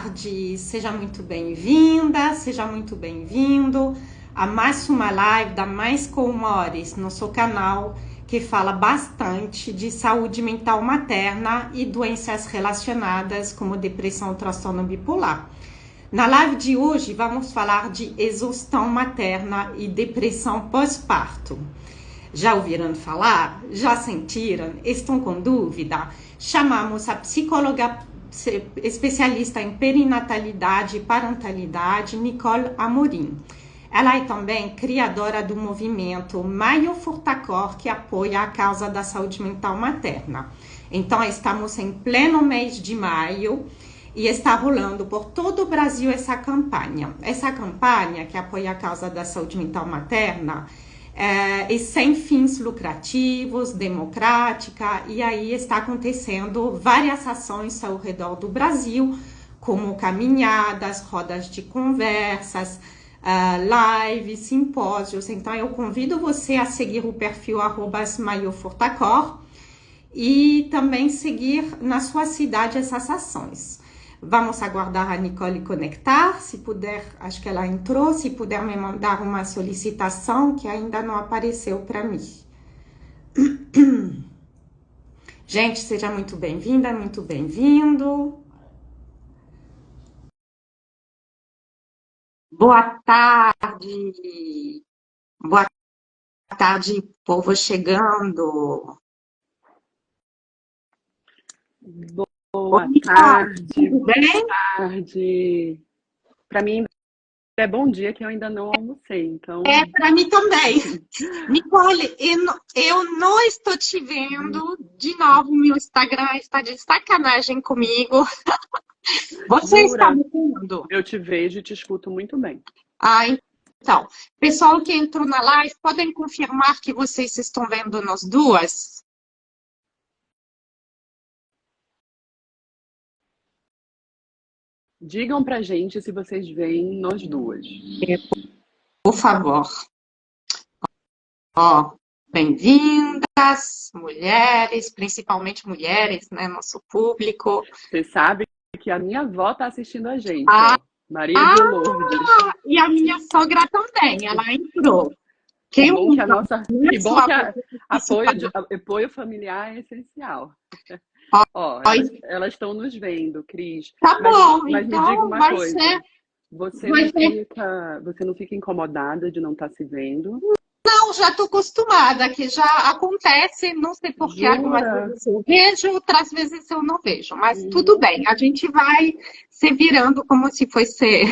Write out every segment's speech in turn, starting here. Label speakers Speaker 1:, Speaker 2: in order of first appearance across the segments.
Speaker 1: tarde, seja muito bem-vinda, seja muito bem-vindo a mais uma live da Mais com Humores, nosso canal que fala bastante de saúde mental materna e doenças relacionadas como depressão ou transtorno bipolar. Na live de hoje vamos falar de exaustão materna e depressão pós-parto. Já ouviram falar? Já sentiram? Estão com dúvida? Chamamos a psicóloga especialista em perinatalidade e parentalidade, Nicole Amorim. Ela é também criadora do movimento Maio Furtacor, que apoia a causa da saúde mental materna. Então, estamos em pleno mês de maio e está rolando por todo o Brasil essa campanha. Essa campanha, que apoia a causa da saúde mental materna, é sem fins lucrativos, democrática, e aí está acontecendo várias ações ao redor do Brasil, como caminhadas, rodas de conversas, lives, simpósios. Então eu convido você a seguir o perfil @maiofurtacor e também seguir na sua cidade essas ações. Vamos aguardar a Nicole conectar, se puder, acho que ela entrou, se puder me mandar uma solicitação que ainda não apareceu para mim. Gente, seja muito bem-vinda, muito bem-vindo. Boa tarde. Boa tarde, povo chegando.
Speaker 2: Boa tarde,
Speaker 1: tudo bem?
Speaker 2: boa tarde. Para mim é bom dia, que eu ainda não almocei, então...
Speaker 1: É, para mim também. Nicole, eu não estou te vendo. De novo, meu Instagram está de sacanagem comigo. Você está
Speaker 2: Jura?
Speaker 1: me vendo?
Speaker 2: Eu te vejo e te escuto muito bem.
Speaker 1: Ah, então. Pessoal que entrou na live, podem confirmar que vocês estão vendo nós duas?
Speaker 2: Digam pra gente se vocês veem nós duas.
Speaker 1: Por favor. Ó, bem-vindas, mulheres, principalmente mulheres, né, nosso público.
Speaker 2: Você sabe que a minha avó está assistindo a gente,
Speaker 1: Ah,
Speaker 2: ó. Maria de Lourdes.
Speaker 1: E a minha sogra também, ela entrou.
Speaker 2: Que bom que apoio familiar é essencial. Ó, elas estão nos vendo, Cris.
Speaker 1: Tá bom,
Speaker 2: mas
Speaker 1: então
Speaker 2: me diga uma coisa.
Speaker 1: ser...
Speaker 2: Você não fica incomodada de não estar se vendo?
Speaker 1: Não, já estou acostumada, que já acontece, não sei por que algumas vezes eu vejo, outras vezes eu não vejo, mas tudo bem, a gente vai se virando como se fosse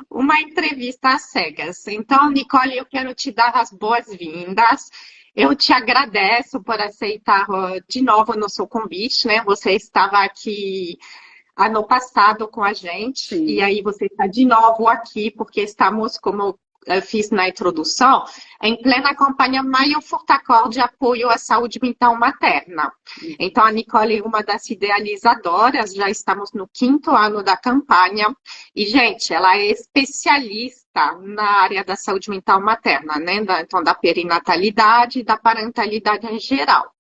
Speaker 1: uma entrevista às cegas. Então, Nicole, eu quero te dar as boas-vindas. Eu te agradeço por aceitar de novo o nosso convite, né? Você estava aqui ano passado com a gente. Sim. E aí você está de novo aqui, porque estamos, como eu fiz na introdução, em plena campanha Maio Furtacor de apoio à saúde mental materna. Então, a Nicole é uma das idealizadoras, já estamos no 5º ano da campanha, e, gente, ela é especialista na área da saúde mental materna, né? Então, da perinatalidade e da parentalidade em geral.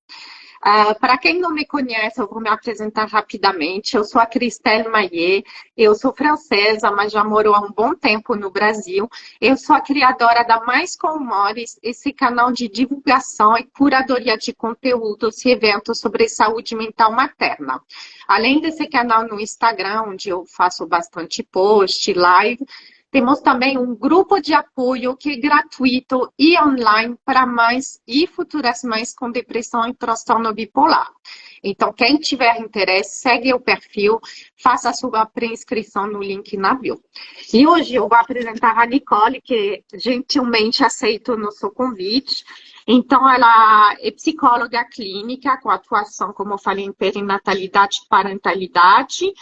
Speaker 1: Para quem não me conhece, eu vou me apresentar rapidamente. Eu sou a Christelle Maillet, eu sou francesa, mas já moro há um bom tempo no Brasil. Eu sou a criadora da Mais com Humores, esse canal de divulgação e curadoria de conteúdos e eventos sobre saúde mental materna. Além desse canal no Instagram, onde eu faço bastante post, live, temos também um grupo de apoio que é gratuito e online para mães e futuras mães com depressão e transtorno bipolar. Então, quem tiver interesse, segue o perfil, faça a sua pré-inscrição no link na bio. E hoje eu vou apresentar a Nicole, que gentilmente aceitou o nosso convite. Então, ela é psicóloga clínica, com atuação, como eu falei, em perinatalidade e parentalidade.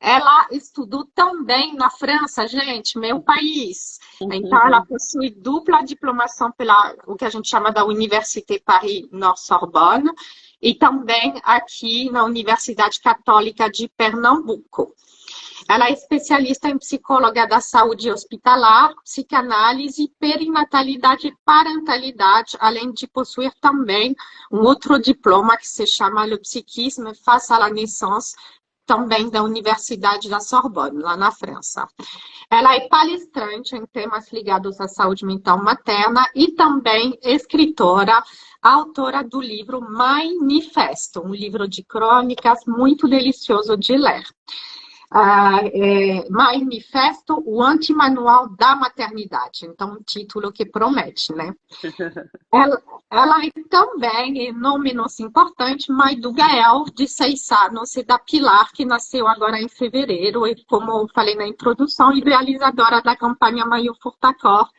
Speaker 1: Ela estudou também na França, gente, meu país. Então, ela possui dupla diplomação pela o que a gente chama da Université Paris-Nord-Sorbonne e também aqui na Universidade Católica de Pernambuco. Ela é especialista em psicóloga da saúde hospitalar, psicanálise, perinatalidade e parentalidade, além de possuir também um outro diploma que se chama Le Psychisme face à la naissance, também da Universidade da Sorbonne, lá na França. Ela é palestrante em temas ligados à saúde mental materna e também escritora, autora do livro Manifesto, um livro de crônicas muito delicioso de ler. Manifesto, o antimanual da maternidade. Então, um título que promete, né? Ela é também, e não menos importante, mãe do Gael, de 6 anos, e da Pilar, que nasceu agora em fevereiro, e como eu falei na introdução, idealizadora da campanha Maio Furtacor,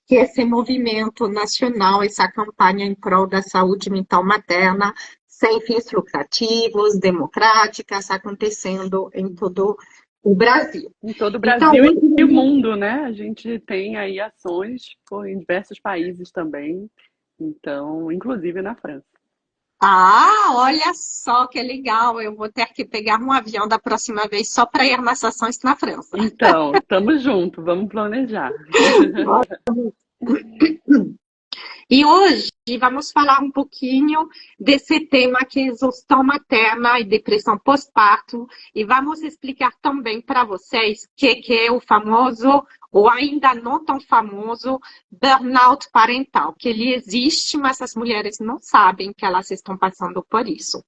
Speaker 1: que é esse movimento nacional, essa campanha em prol da saúde mental materna, sem fins lucrativos, democráticas, acontecendo em todo o Brasil.
Speaker 2: Em todo o Brasil então, e o mundo, né? A gente tem aí ações em diversos países também, então, inclusive na França.
Speaker 1: Olha só que legal! Eu vou ter que pegar um avião da próxima vez só para ir nas ações na França.
Speaker 2: Então, estamos juntos, vamos planejar.
Speaker 1: E hoje vamos falar um pouquinho desse tema que é exaustão materna e depressão pós-parto, e vamos explicar também para vocês o que é o famoso, ou ainda não tão famoso, burnout parental, que ele existe, mas as mulheres não sabem que elas estão passando por isso.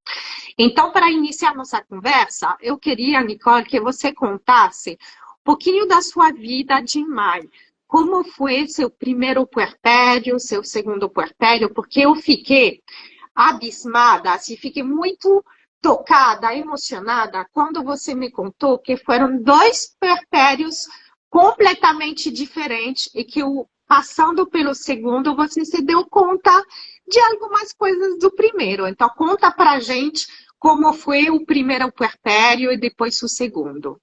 Speaker 1: Então, para iniciar nossa conversa, eu queria, Nicole, que você contasse um pouquinho da sua vida de mãe. Como foi seu primeiro puerpério, seu segundo puerpério? Porque eu fiquei abismada, assim, fiquei muito tocada, emocionada, quando você me contou que foram 2 puerpérios completamente diferentes e que passando pelo segundo, você se deu conta de algumas coisas do primeiro. Então, conta pra gente como foi o primeiro puerpério e depois o segundo.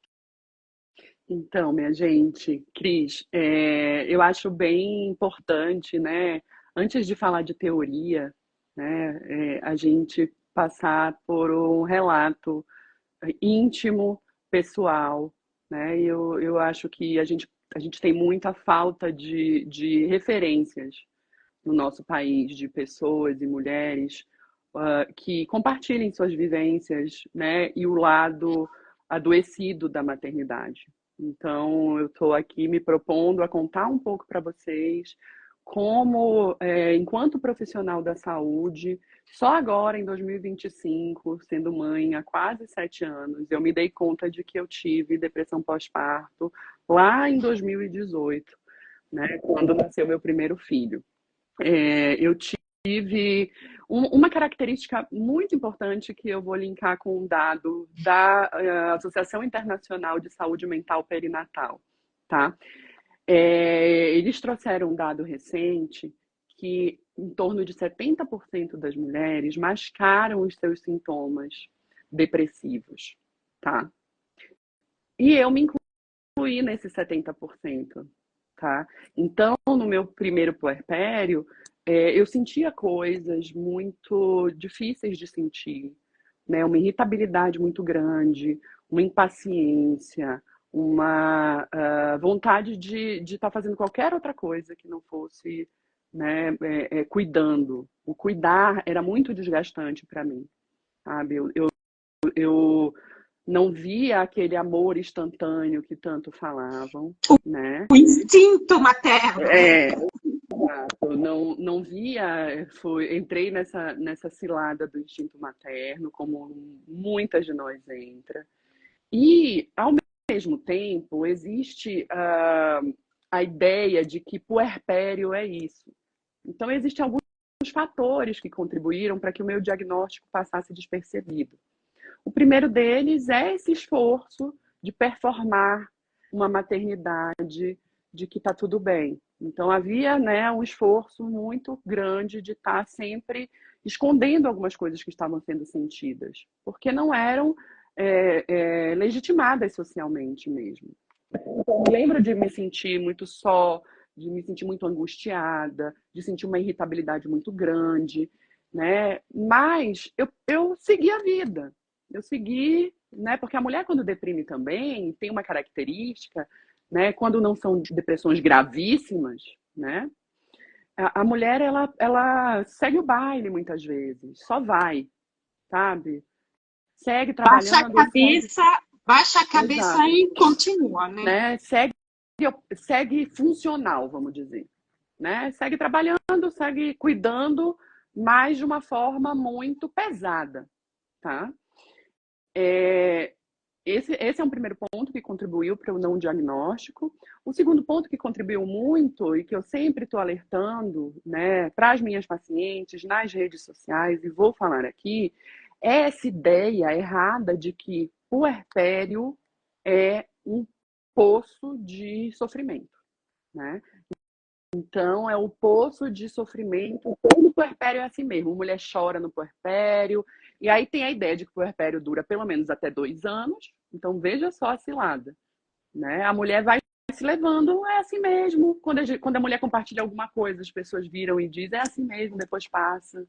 Speaker 2: Então, minha gente, Cris, eu acho bem importante, né, antes de falar de teoria, né, a gente passar por um relato íntimo, pessoal, né, e eu acho que a gente tem muita falta de referências no nosso país, de pessoas e mulheres que compartilhem suas vivências, né, e o lado adoecido da maternidade. Então, eu estou aqui me propondo a contar um pouco para vocês como, enquanto profissional da saúde, só agora, em 2025, sendo mãe há quase 7 anos, eu me dei conta de que eu tive depressão pós-parto lá em 2018, né, quando nasceu meu primeiro filho. Eu tive uma característica muito importante que eu vou linkar com um dado da Associação Internacional de Saúde Mental Perinatal, tá? Eles trouxeram um dado recente que em torno de 70% das mulheres mascaram os seus sintomas depressivos, tá? E eu me incluí nesses 70%, tá? Então, no meu primeiro puerpério, eu sentia coisas muito difíceis de sentir, né? Uma irritabilidade muito grande, uma impaciência, uma vontade de estar fazendo qualquer outra coisa que não fosse, né, cuidando. O cuidar era muito desgastante para mim, sabe? Eu não via aquele amor instantâneo que tanto falavam, né?
Speaker 1: O instinto materno.
Speaker 2: Exato. Não via, entrei nessa cilada do instinto materno, como muitas de nós entra. E, ao mesmo tempo, existe a ideia de que puerpério é isso. Então, existem alguns fatores que contribuíram para que o meu diagnóstico passasse despercebido. O primeiro deles é esse esforço de performar uma maternidade, de que está tudo bem. Então, havia, né, um esforço muito grande de estar sempre escondendo algumas coisas que estavam sendo sentidas, porque não eram legitimadas socialmente mesmo. Então, eu lembro de me sentir muito só, de me sentir muito angustiada, de sentir uma irritabilidade muito grande, né? Mas eu segui a vida. Eu segui, né? Porque a mulher, quando deprime também, tem uma característica, né? Quando não são depressões gravíssimas, né? A mulher, ela segue o baile muitas vezes, só vai, sabe? segue trabalhando,
Speaker 1: baixa a cabeça
Speaker 2: exato,
Speaker 1: e continua, né?
Speaker 2: Segue funcional, vamos dizer, né? Segue trabalhando, segue cuidando, mas de uma forma muito pesada, tá? Esse é um primeiro ponto que contribuiu para o não diagnóstico. O segundo ponto que contribuiu muito e que eu sempre estou alertando, né, para as minhas pacientes nas redes sociais, e vou falar aqui, é essa ideia errada de que puerpério é um poço de sofrimento, né? Então, é o poço de sofrimento. Todo puerpério é assim mesmo. A mulher chora no puerpério. E aí tem a ideia de que o puerpério dura pelo menos até 2 anos. Então, veja só a cilada, né? A mulher vai se levando, é assim mesmo. Quando a mulher compartilha alguma coisa, as pessoas viram e dizem, é assim mesmo, depois passa,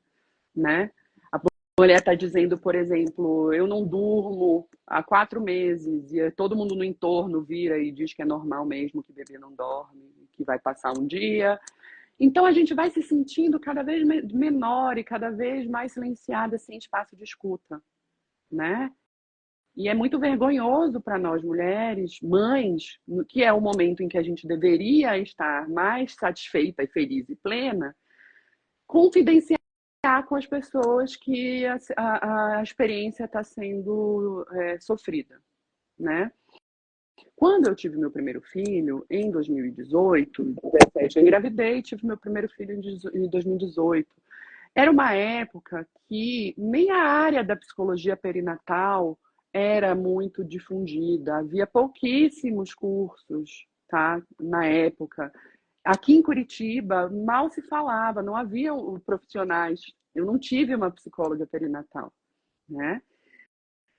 Speaker 2: né? A mulher está dizendo, por exemplo, eu não durmo há 4 meses, e todo mundo no entorno vira e diz que é normal mesmo, que bebê não dorme, que vai passar um dia. Então a gente vai se sentindo cada vez menor e cada vez mais silenciada, sem espaço de escuta, né? E é muito vergonhoso para nós mulheres, mães, que é o momento em que a gente deveria estar mais satisfeita e feliz e plena, confidenciar com as pessoas que a experiência está sendo sofrida, né? Quando eu tive meu primeiro filho, em 2018, 17, eu engravidei e tive meu primeiro filho em 2018. Era uma época que nem a área da psicologia perinatal era muito difundida. Havia pouquíssimos cursos, tá? Na época. Aqui em Curitiba, mal se falava, não havia profissionais. Eu não tive uma psicóloga perinatal, né?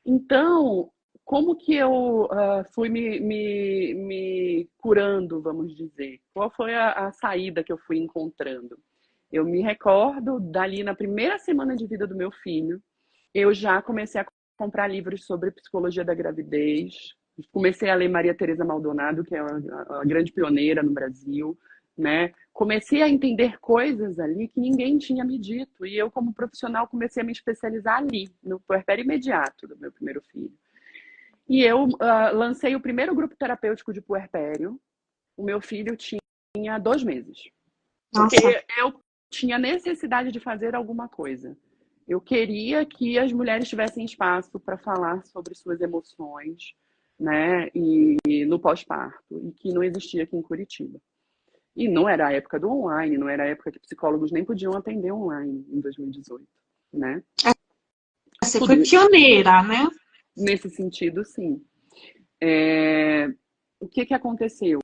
Speaker 2: Então, como que eu fui me curando, vamos dizer? Qual foi a saída que eu fui encontrando? Eu me recordo, dali na primeira semana de vida do meu filho, eu já comecei a comprar livros sobre psicologia da gravidez. Comecei a ler Maria Teresa Maldonado, que é a grande pioneira no Brasil, né? Comecei a entender coisas ali que ninguém tinha me dito. E eu, como profissional, comecei a me especializar ali, no puerpério imediato do meu primeiro filho. E eu lancei o primeiro grupo terapêutico de puerpério. O meu filho tinha 2 meses. Porque
Speaker 1: Nossa.
Speaker 2: eu tinha necessidade de fazer alguma coisa. Eu queria que as mulheres tivessem espaço para falar sobre suas emoções, né, e no pós-parto, e que não existia aqui em Curitiba. E não era a época do online, não era a época que psicólogos nem podiam atender online em 2018, né?
Speaker 1: Você
Speaker 2: Tudo
Speaker 1: foi pioneira, né?
Speaker 2: nesse sentido, sim. O que aconteceu?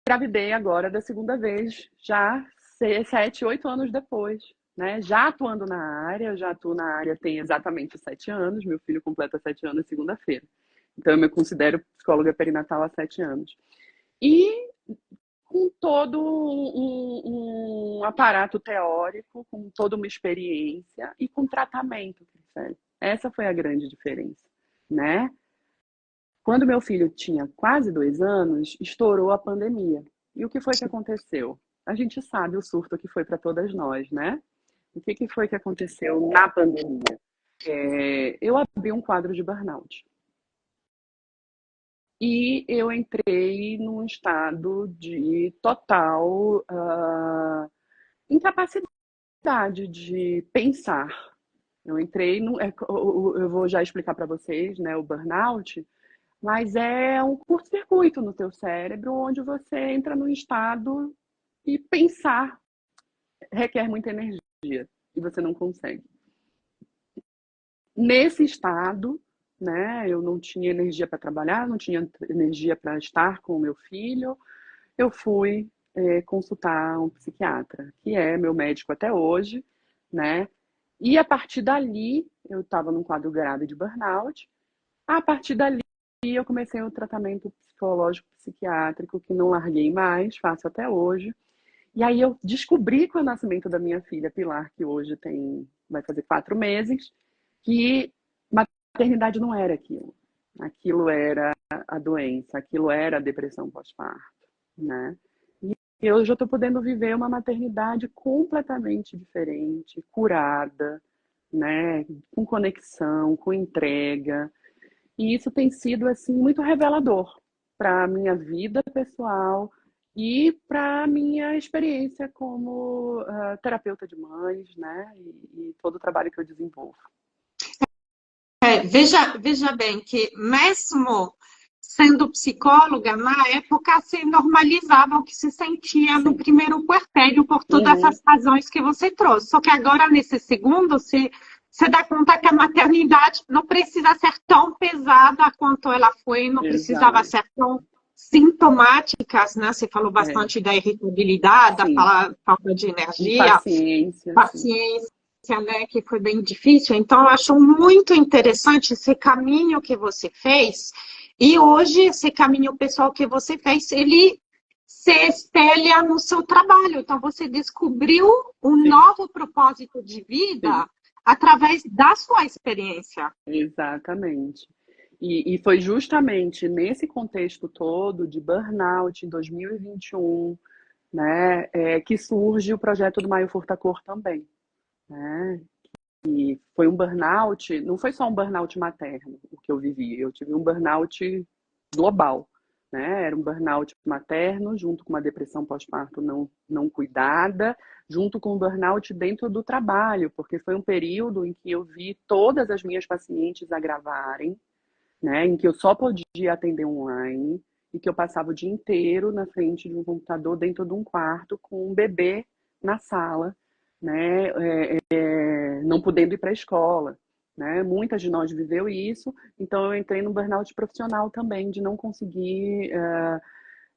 Speaker 2: Engravidei agora da segunda vez, já 7, 8 anos depois, né? Já atuando na área, eu já atuo na área tem exatamente 7 anos, meu filho completa 7 anos segunda-feira. Então eu me considero psicóloga perinatal há 7 anos. E com todo um aparato teórico, com toda uma experiência e com tratamento, Crissélia. Essa foi a grande diferença, né? Quando meu filho tinha quase 2 anos, estourou a pandemia. E o que foi que aconteceu? A gente sabe o surto que foi para todas nós, né? O que foi que aconteceu na pandemia? Eu abri um quadro de burnout. E eu entrei num estado de total incapacidade de pensar. Eu entrei no. Eu vou já explicar para vocês, né, o burnout. Mas é um curto-circuito no teu cérebro, onde você entra num estado e pensar requer muita energia e você não consegue. Nesse estado, né, eu não tinha energia para trabalhar, não tinha energia para estar com o meu filho. Eu fui consultar um psiquiatra, que é meu médico até hoje, né? E a partir dali, eu estava num quadro grave de burnout. A partir dali, eu comecei um tratamento psicológico psiquiátrico que não larguei mais, faço até hoje. E aí eu descobri com o nascimento da minha filha Pilar, que hoje vai fazer 4 meses, que maternidade não era aquilo. Aquilo era a doença, aquilo era a depressão pós-parto, né? E hoje eu estou podendo viver uma maternidade completamente diferente, curada, né? Com conexão, com entrega. E isso tem sido assim muito revelador para a minha vida pessoal e para a minha experiência como terapeuta de mães, né? E todo o trabalho que eu desenvolvo.
Speaker 1: Veja bem que mesmo sendo psicóloga, na época se normalizava o que se sentia no
Speaker 2: Sim.
Speaker 1: primeiro puerpério por todas
Speaker 2: Uhum.
Speaker 1: essas razões que você trouxe. Só que agora, nesse segundo, você dá conta que a maternidade não precisa ser tão pesada quanto ela foi, não precisava
Speaker 2: Exato.
Speaker 1: ser tão sintomáticas, né? Você falou
Speaker 2: É.
Speaker 1: bastante da irritabilidade, da
Speaker 2: Sim.
Speaker 1: falta de energia,
Speaker 2: Impaciência, sim.
Speaker 1: paciência, né, que foi bem difícil. Então, eu acho muito interessante esse caminho que você fez. E hoje, esse caminho pessoal que você fez, ele se espelha no seu trabalho. Então, você descobriu um
Speaker 2: Sim,
Speaker 1: novo propósito de
Speaker 2: sim.
Speaker 1: vida através da sua experiência.
Speaker 2: Exatamente. E foi justamente nesse contexto todo de burnout em 2021, né, que surge o projeto do Maio Furtacor também, né? E foi um burnout, não foi só um burnout materno o que eu vivi, eu tive um burnout global, né? Era um burnout materno junto com uma depressão pós-parto não cuidada, junto com um burnout dentro do trabalho, porque foi um período em que eu vi todas as minhas pacientes agravarem, né? Em que eu só podia atender online e que eu passava o dia inteiro na frente de um computador dentro de um quarto com um bebê na sala, né? Não podendo ir para a escola, né? Muitas de nós viveu isso, então eu entrei no burnout profissional também, de não conseguir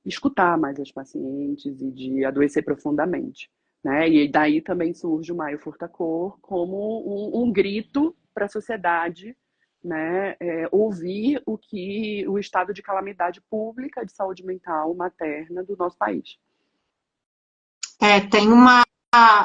Speaker 2: escutar mais as pacientes e de adoecer profundamente, né? E daí também surge o Maio Furtacor como um grito para a sociedade, né? Ouvir o que o estado de calamidade pública de saúde mental materna do nosso país.
Speaker 1: Tem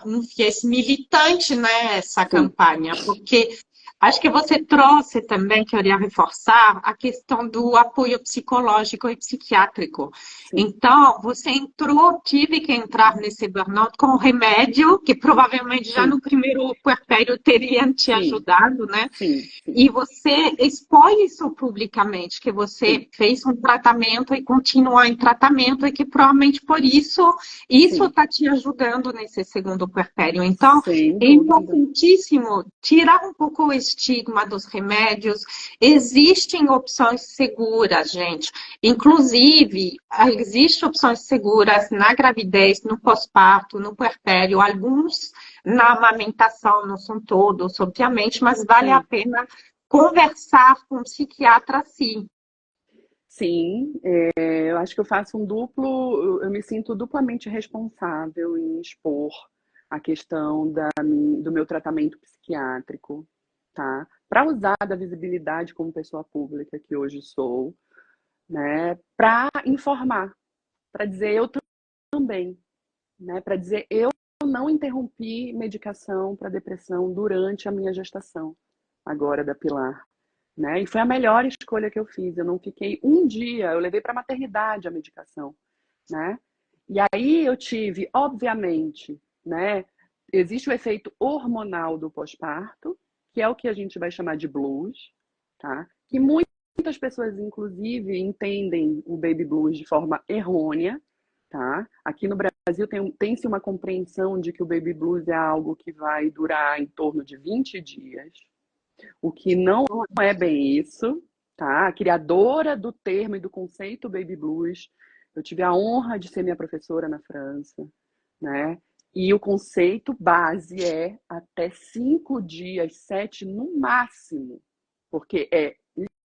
Speaker 1: um viés militante nessa
Speaker 2: Sim,
Speaker 1: campanha, porque acho que você trouxe também, que eu queria reforçar, a questão do apoio psicológico e psiquiátrico.
Speaker 2: sim,
Speaker 1: Então, você entrou, tive que entrar nesse burnout com remédio, que provavelmente já
Speaker 2: sim,
Speaker 1: no primeiro puerpério teria te
Speaker 2: sim,
Speaker 1: ajudado, né?
Speaker 2: sim, sim,
Speaker 1: E você expõe isso publicamente, que
Speaker 2: sim,
Speaker 1: você fez um tratamento e continua em tratamento, e que provavelmente por isso
Speaker 2: sim,
Speaker 1: está te ajudando nesse segundo puerpério. Então,
Speaker 2: sem
Speaker 1: é
Speaker 2: dúvida.
Speaker 1: importantíssimo tirar um pouco o estigma dos remédios. Existem opções seguras, gente. Inclusive, existem opções seguras na gravidez, no pós-parto, no puerpério, alguns na amamentação, não são todos, obviamente, mas vale a
Speaker 2: Sim.
Speaker 1: pena conversar com o psiquiatra, sim.
Speaker 2: Sim, eu acho que eu faço um duplo, eu me sinto duplamente responsável em expor a questão do meu tratamento psiquiátrico, tá? Para usar da visibilidade como pessoa pública que hoje sou, né? Para informar, para dizer eu também, né? Para dizer eu não interrompi medicação para depressão durante a minha gestação, agora da Pilar, né? E foi a melhor escolha que eu fiz. Eu não fiquei um dia, eu levei para a maternidade a medicação, né? E aí eu tive, obviamente, né? Existe o efeito hormonal do pós-parto, que é o que a gente vai chamar de blues, tá? Que muitas pessoas, inclusive, entendem o baby blues de forma errônea, tá? Aqui no Brasil tem-se uma compreensão de que o baby blues é algo que vai durar em torno de 20 dias, o que não é bem isso, tá? A criadora do termo e do conceito baby blues, eu tive a honra de ser minha professora na França, né? E o conceito base é até 5 dias, 7 no máximo, porque é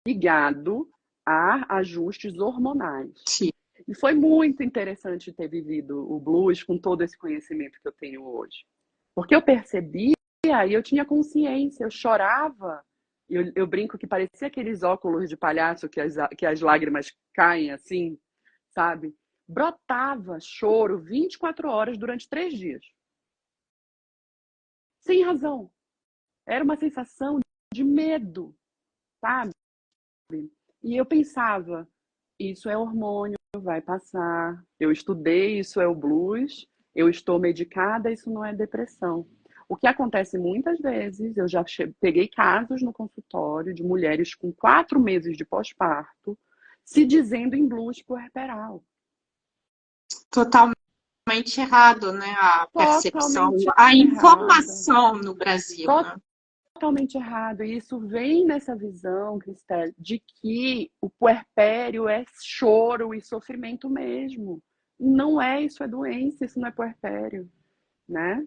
Speaker 2: ligado a ajustes hormonais.
Speaker 1: Sim.
Speaker 2: E foi muito interessante ter vivido o blues com todo esse conhecimento que eu tenho hoje. Porque eu percebi, aí eu tinha consciência, eu chorava. Eu brinco que parecia aqueles óculos de palhaço que as lágrimas caem assim, sabe? Brotava choro 24 horas durante 3 dias. Sem razão. Era uma sensação de medo, sabe? E eu pensava, isso é hormônio, vai passar. Eu estudei, isso é o blues. Eu estou medicada, isso não é depressão. O que acontece muitas vezes, eu já peguei casos no consultório de mulheres com 4 meses de pós-parto se dizendo em blues puerperal.
Speaker 1: Totalmente errado, né? A percepção,
Speaker 2: Totalmente
Speaker 1: a
Speaker 2: errada.
Speaker 1: informação no Brasil, né?
Speaker 2: Totalmente errado. E isso vem nessa visão, Cristel, de que o puerpério é choro e sofrimento mesmo. Não é, isso é doença, isso não é puerpério, né?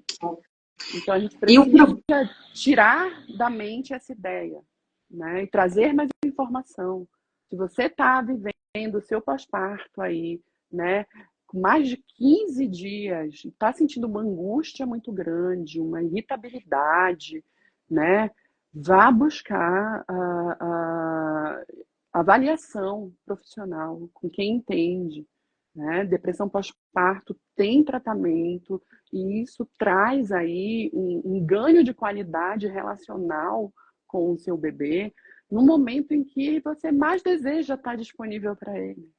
Speaker 2: Então a gente
Speaker 1: E o
Speaker 2: precisa tirar da mente essa ideia, né? E trazer mais informação. Se você está vivendo o seu pós-parto aí, né? Com mais de 15 dias, está sentindo uma angústia muito grande, uma irritabilidade, né? Vá buscar a avaliação profissional com quem entende, né? Depressão pós-parto tem tratamento e isso traz aí um ganho de qualidade relacional com o seu bebê no momento em que você mais deseja estar disponível para ele,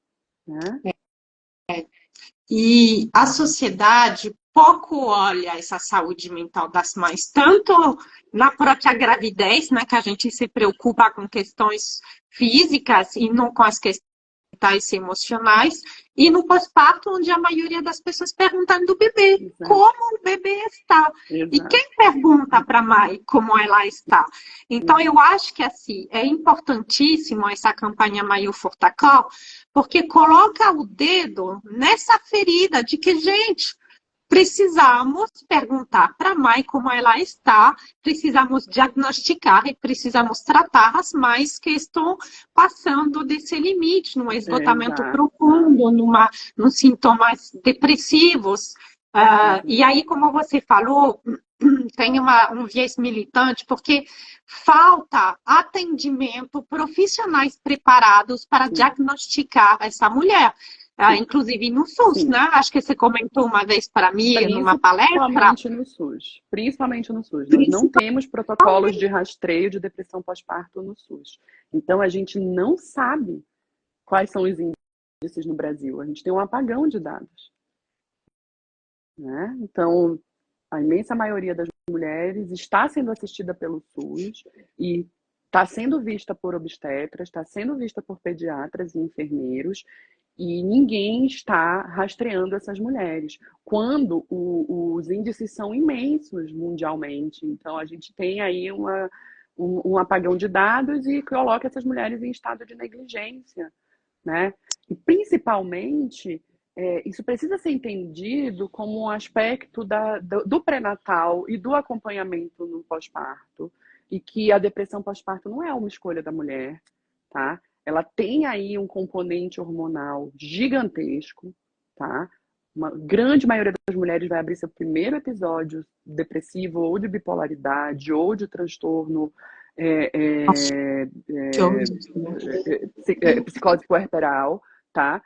Speaker 2: né?
Speaker 1: E a sociedade pouco olha essa saúde mental das mães, tanto na própria gravidez, né, que a gente se preocupa com questões físicas e não com as questões mentais e emocionais, e no pós-parto, onde a maioria das pessoas perguntam do bebê,
Speaker 2: Exato.
Speaker 1: como o bebê está.
Speaker 2: Exato.
Speaker 1: E quem pergunta para a mãe como ela está? Então, eu acho que assim, é importantíssimo essa campanha Maio Fortacó, porque coloca o dedo nessa ferida de que, gente, precisamos perguntar para a mãe como ela está, precisamos diagnosticar e precisamos tratar as mães que estão passando desse limite, num esgotamento profundo, nos sintomas depressivos. E aí, como você falou, tem um viés militante, porque falta atendimento, profissionais preparados para diagnosticar essa mulher. Inclusive no SUS,
Speaker 2: Sim.
Speaker 1: né? Acho que você comentou uma vez para mim, numa palestra.
Speaker 2: Principalmente no SUS. Principalmente no SUS. Nós não temos protocolos de rastreio de depressão pós-parto no SUS. Então, a gente não sabe quais são os índices no Brasil. A gente tem um apagão de dados, né? Então, a imensa maioria das mulheres está sendo assistida pelo SUS e está sendo vista por obstetras, está sendo vista por pediatras e enfermeiros, e ninguém está rastreando essas mulheres, quando os índices são imensos mundialmente. Então, a gente tem aí um apagão de dados e coloca essas mulheres em estado de negligência, né? E, principalmente, isso precisa ser entendido como um aspecto do pré-natal e do acompanhamento no pós-parto, e que a depressão pós-parto não é uma escolha da mulher, tá? Ela tem aí um componente hormonal gigantesco, tá? Uma grande maioria das mulheres vai abrir seu primeiro episódio depressivo ou de bipolaridade ou de transtorno psicose puerperal, tá?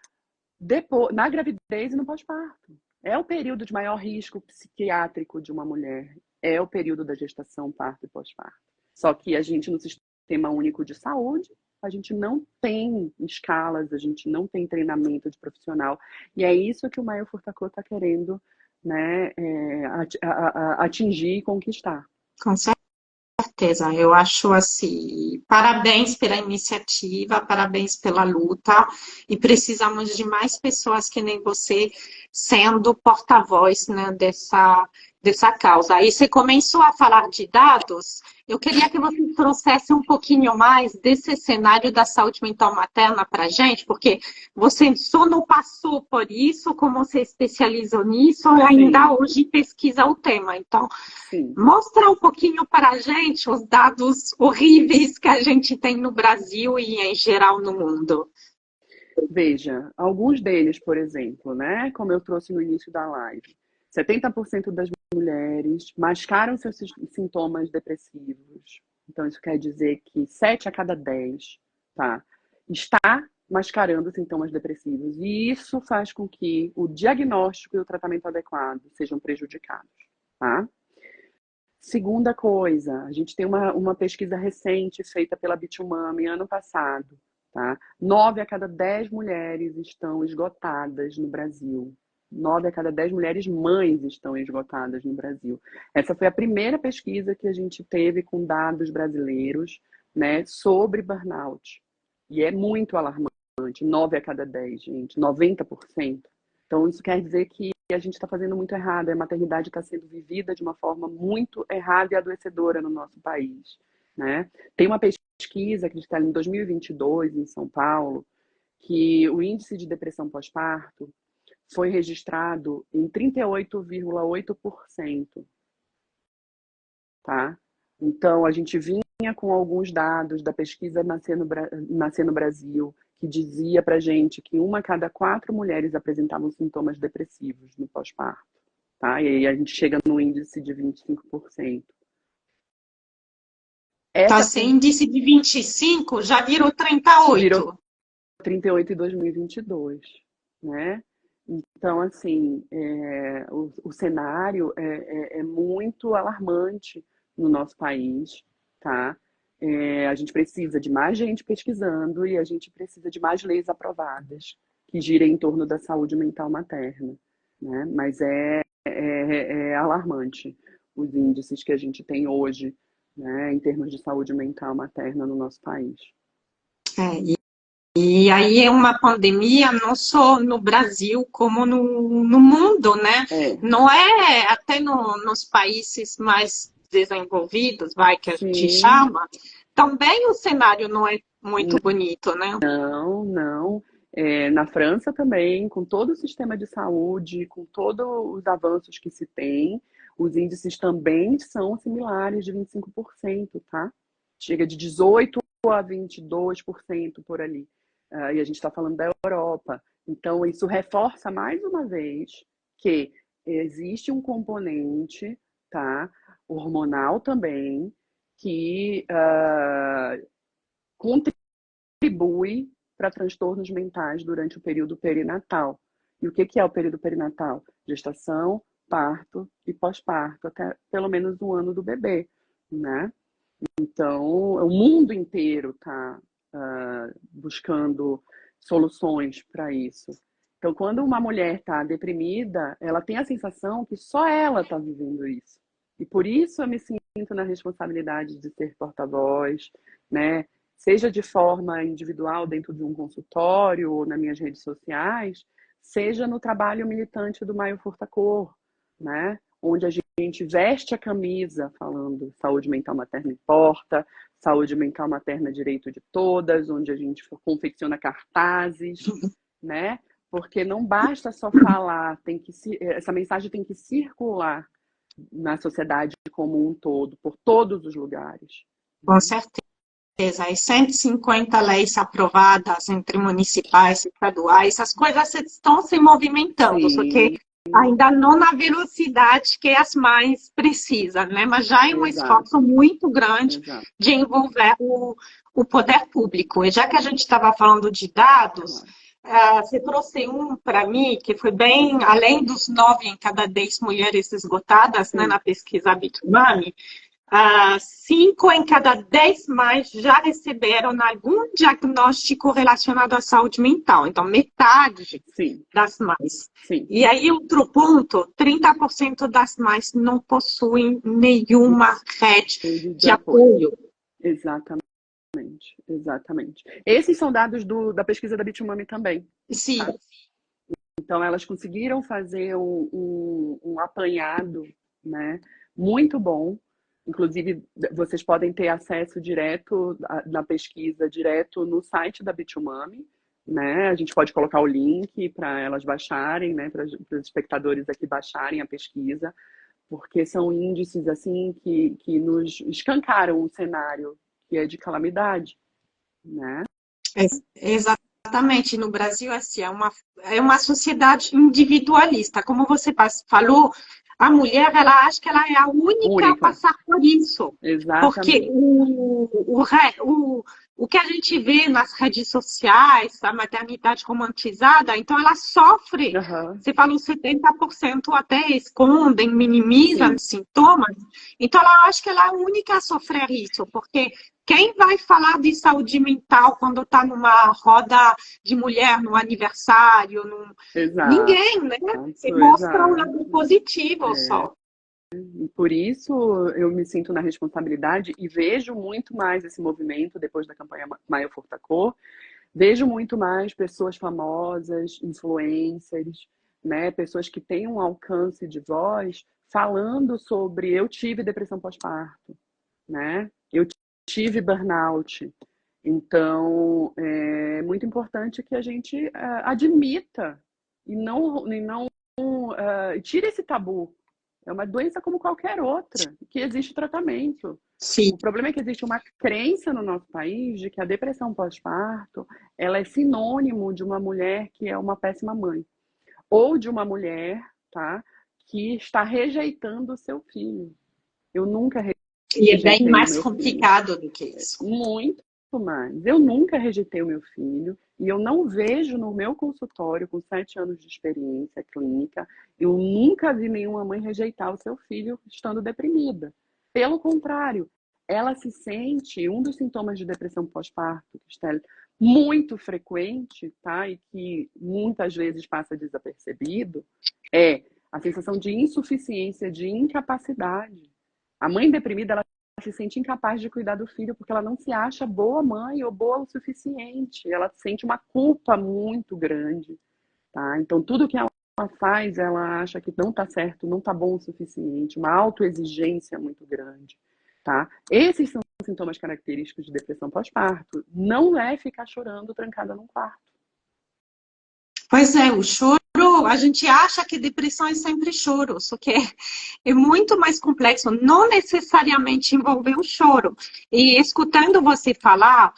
Speaker 2: Depois, na gravidez e no pós-parto. É o período de maior risco psiquiátrico de uma mulher. É o período da gestação, parto e pós-parto. Só que a gente, no Sistema Único de Saúde, a gente não tem escalas, a gente não tem treinamento de profissional. E é isso que o Maio Furtacô está querendo, né, atingir e conquistar.
Speaker 1: Com certeza, eu acho assim, parabéns pela iniciativa, parabéns pela luta, e precisamos de mais pessoas que nem você sendo porta-voz, né, dessa causa. Aí você começou a falar de dados, eu queria que você trouxesse um pouquinho mais desse cenário da saúde mental materna para a gente, porque você só não passou por isso, como você especializou nisso, ainda hoje pesquisa o tema. Então, mostra um pouquinho para a gente os dados horríveis que a gente tem no Brasil e em geral no mundo.
Speaker 2: Veja, alguns deles, por exemplo, né, como eu trouxe no início da live, 70% das mulheres mascaram seus sintomas depressivos. Então, isso quer dizer que 7 a cada 10, tá, está mascarando sintomas depressivos. E isso faz com que o diagnóstico e o tratamento adequado sejam prejudicados, tá? Segunda coisa, a gente tem uma pesquisa recente feita pela Bitumami ano passado, tá? 9 a cada 10 mulheres estão esgotadas no Brasil, 9 a cada 10 mulheres mães estão esgotadas no Brasil. Essa foi a primeira pesquisa que a gente teve com dados brasileiros, né, sobre burnout. E é muito alarmante, 9 a cada 10, gente, 90%. Então, isso quer dizer que a gente está fazendo muito errado. A maternidade está sendo vivida de uma forma muito errada e adoecedora no nosso país, né? Tem uma pesquisa que está em 2022, em São Paulo, que o índice de depressão pós-parto foi registrado em 38,8%, tá? Então, a gente vinha com alguns dados da pesquisa Nascer no Brasil, que dizia pra gente que 1 a cada 4 mulheres apresentavam sintomas depressivos no pós-parto, tá? E aí a gente chega no índice de 25%.
Speaker 1: Então, esse índice de 25 já virou 38.
Speaker 2: Virou 38 em 2022, né? Então, assim, o cenário é muito alarmante no nosso país, tá? A gente precisa de mais gente pesquisando e a gente precisa de mais leis aprovadas que girem em torno da saúde mental materna, né? Mas é alarmante os índices que a gente tem hoje, né, em termos de saúde mental materna no nosso país.
Speaker 1: E aí é uma pandemia não só no Brasil, como no mundo, né? Não é até nos países mais desenvolvidos, que a gente chama, também o cenário não é muito bonito, né?
Speaker 2: Não. Na França também, com todo o sistema de saúde, com todos os avanços que se tem, os índices também são similares de 25%, tá? Chega de 18% a 22% por ali. E a gente está falando da Europa. Então, isso reforça mais uma vez que existe um componente, tá, hormonal também, que contribui para transtornos mentais durante o período perinatal. E o que é o período perinatal? Gestação, parto e pós-parto, até pelo menos 1 ano do bebê, né? Então, o mundo inteiro está buscando soluções para isso. Então, quando uma mulher está deprimida, ela tem a sensação que só ela está vivendo isso. E por isso eu me sinto na responsabilidade de ser porta-voz, né? Seja de forma individual dentro de um consultório ou nas minhas redes sociais, seja no trabalho militante do Maio Furtacor, né? Onde a gente veste a camisa falando saúde mental materna importa, saúde mental materna é direito de todas, onde a gente confecciona cartazes, né? Porque não basta só falar, essa mensagem tem que circular na sociedade como um todo, por todos os lugares.
Speaker 1: Com certeza. As 150 leis aprovadas entre municipais e estaduais, as coisas estão se movimentando, só que ainda não na velocidade que as mães precisam, né? Mas já é um esforço muito grande de envolver o poder público. E já que a gente estava falando de dados, você trouxe um para mim que foi bem além dos 9 em cada 10 mulheres esgotadas, né, na pesquisa Bitumami. 5 em cada 10 mães já receberam algum diagnóstico relacionado à saúde mental. Então, metade das mães. E aí, outro ponto, 30% das mães não possuem nenhuma rede de apoio.
Speaker 2: Exatamente. Esses são dados da pesquisa da Bitumami também.
Speaker 1: Sim.
Speaker 2: Tá? Então, elas conseguiram fazer um apanhado, né, muito bom. Inclusive, vocês podem ter acesso direto na pesquisa, direto no site da Bitumami, né? A gente pode colocar o link para elas baixarem, né? Para os espectadores aqui baixarem a pesquisa, porque são índices assim que nos escancaram um cenário que é de calamidade, né?
Speaker 1: Exatamente. No Brasil, assim, é uma sociedade individualista. Como você falou, a mulher, ela acha que ela é a única a passar por isso.
Speaker 2: Exatamente.
Speaker 1: Porque o que a gente vê nas redes sociais, a maternidade romantizada, então ela sofre. Você falou 70% até escondem, minimizam sintomas. Então ela acha que ela é a única a sofrer isso, porque Quem vai falar de saúde mental quando está numa roda de mulher, num aniversário?
Speaker 2: Exato,
Speaker 1: Ninguém, né? Você mostra o lado
Speaker 2: exato.
Speaker 1: positivo
Speaker 2: É.
Speaker 1: só.
Speaker 2: E por isso eu me sinto na responsabilidade e vejo muito mais esse movimento depois da campanha Maio Furta Cor. Vejo muito mais pessoas famosas, influencers, né? Pessoas que têm um alcance de voz falando sobre eu tive depressão pós-parto, né? Eu tive burnout. Então, é muito importante que a gente admita e não tire esse tabu. É uma doença como qualquer outra, que existe tratamento.
Speaker 1: Sim.
Speaker 2: O problema é que existe uma crença no nosso país de que a depressão pós-parto ela é sinônimo de uma mulher que é uma péssima mãe. Ou de uma mulher, tá, que está rejeitando o seu filho. Eu nunca
Speaker 1: E é bem
Speaker 2: rejeitei o
Speaker 1: mais
Speaker 2: meu filho.
Speaker 1: complicado do que isso.
Speaker 2: Muito mais. Eu nunca rejeitei o meu filho e eu não vejo no meu consultório, com 7 anos de experiência clínica, eu nunca vi nenhuma mãe rejeitar o seu filho estando deprimida. Pelo contrário, ela se sente, um dos sintomas de depressão pós-parto, Cristela, muito frequente, tá? E que muitas vezes passa desapercebido, é a sensação de insuficiência, de incapacidade. A mãe deprimida, ela se sente incapaz de cuidar do filho porque ela não se acha boa mãe ou boa o suficiente. Ela sente uma culpa muito grande, tá? Então, tudo que ela faz, ela acha que não está certo, não está bom o suficiente, uma autoexigência muito grande, tá? Esses são sintomas característicos de depressão pós-parto. Não é ficar chorando trancada num quarto.
Speaker 1: Pois é, o choro, a gente acha que depressão é sempre choro, só que é muito mais complexo, não necessariamente envolve o choro. E escutando você falar,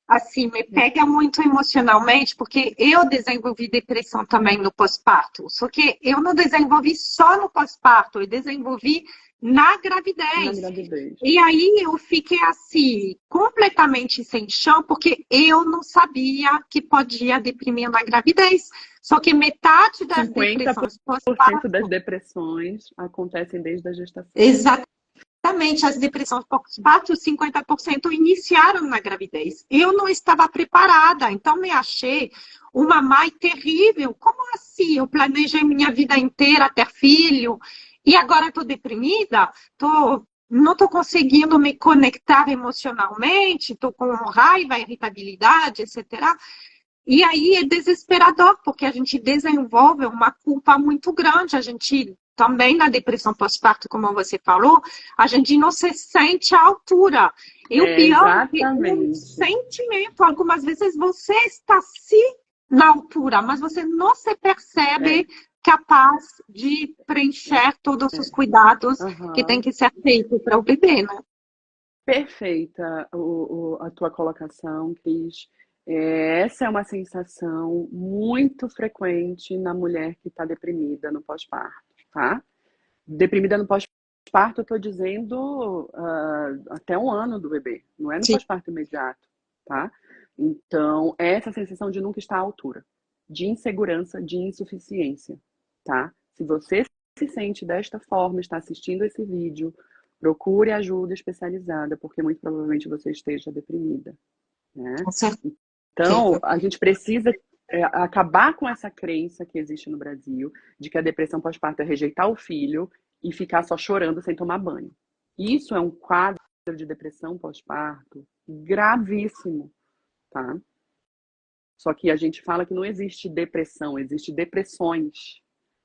Speaker 1: assim, me pega muito emocionalmente, porque eu desenvolvi depressão também no pós-parto, só que eu não desenvolvi só no pós-parto, eu desenvolvi na
Speaker 2: Na
Speaker 1: gravidez.
Speaker 2: gravidez.
Speaker 1: E aí eu fiquei assim, completamente sem chão, porque eu não sabia que podia deprimir na gravidez. Só que metade das
Speaker 2: 50%
Speaker 1: depressões pós-parto,
Speaker 2: das depressões acontecem desde a gestação.
Speaker 1: exatamente, as depressões pós-parto, 50% iniciaram na gravidez. Eu não estava preparada, então me achei uma mãe terrível. Como assim? Eu planejei minha vida inteira ter filho e agora estou deprimida? Não estou conseguindo me conectar emocionalmente, estou com raiva, irritabilidade, etc. E aí é desesperador, porque a gente desenvolve uma culpa muito grande. A gente também na depressão pós-parto, como você falou, a gente não se sente à altura. E o pior é que é um
Speaker 2: Exatamente.
Speaker 1: sentimento. Algumas vezes você está sim na altura, mas você não se percebe capaz de preencher todos os cuidados que tem que ser feito para o bebê, né?
Speaker 2: Perfeita a tua colocação, Cris. Essa é uma sensação muito frequente na mulher que está deprimida no pós-parto, tá? Deprimida no pós-parto, eu estou dizendo até 1 ano do bebê, não é no
Speaker 1: Sim.
Speaker 2: pós-parto imediato, tá? Então, é essa sensação de nunca estar à altura, de insegurança, de insuficiência, tá? Se você se sente desta forma, está assistindo esse vídeo, procure ajuda especializada, porque muito provavelmente você esteja deprimida, né?
Speaker 1: Com certeza.
Speaker 2: Então, a gente precisa acabar com essa crença que existe no Brasil de que a depressão pós-parto é rejeitar o filho e ficar só chorando sem tomar banho. Isso é um quadro de depressão pós-parto gravíssimo, tá? Só que a gente fala que não existe depressão, existe depressões.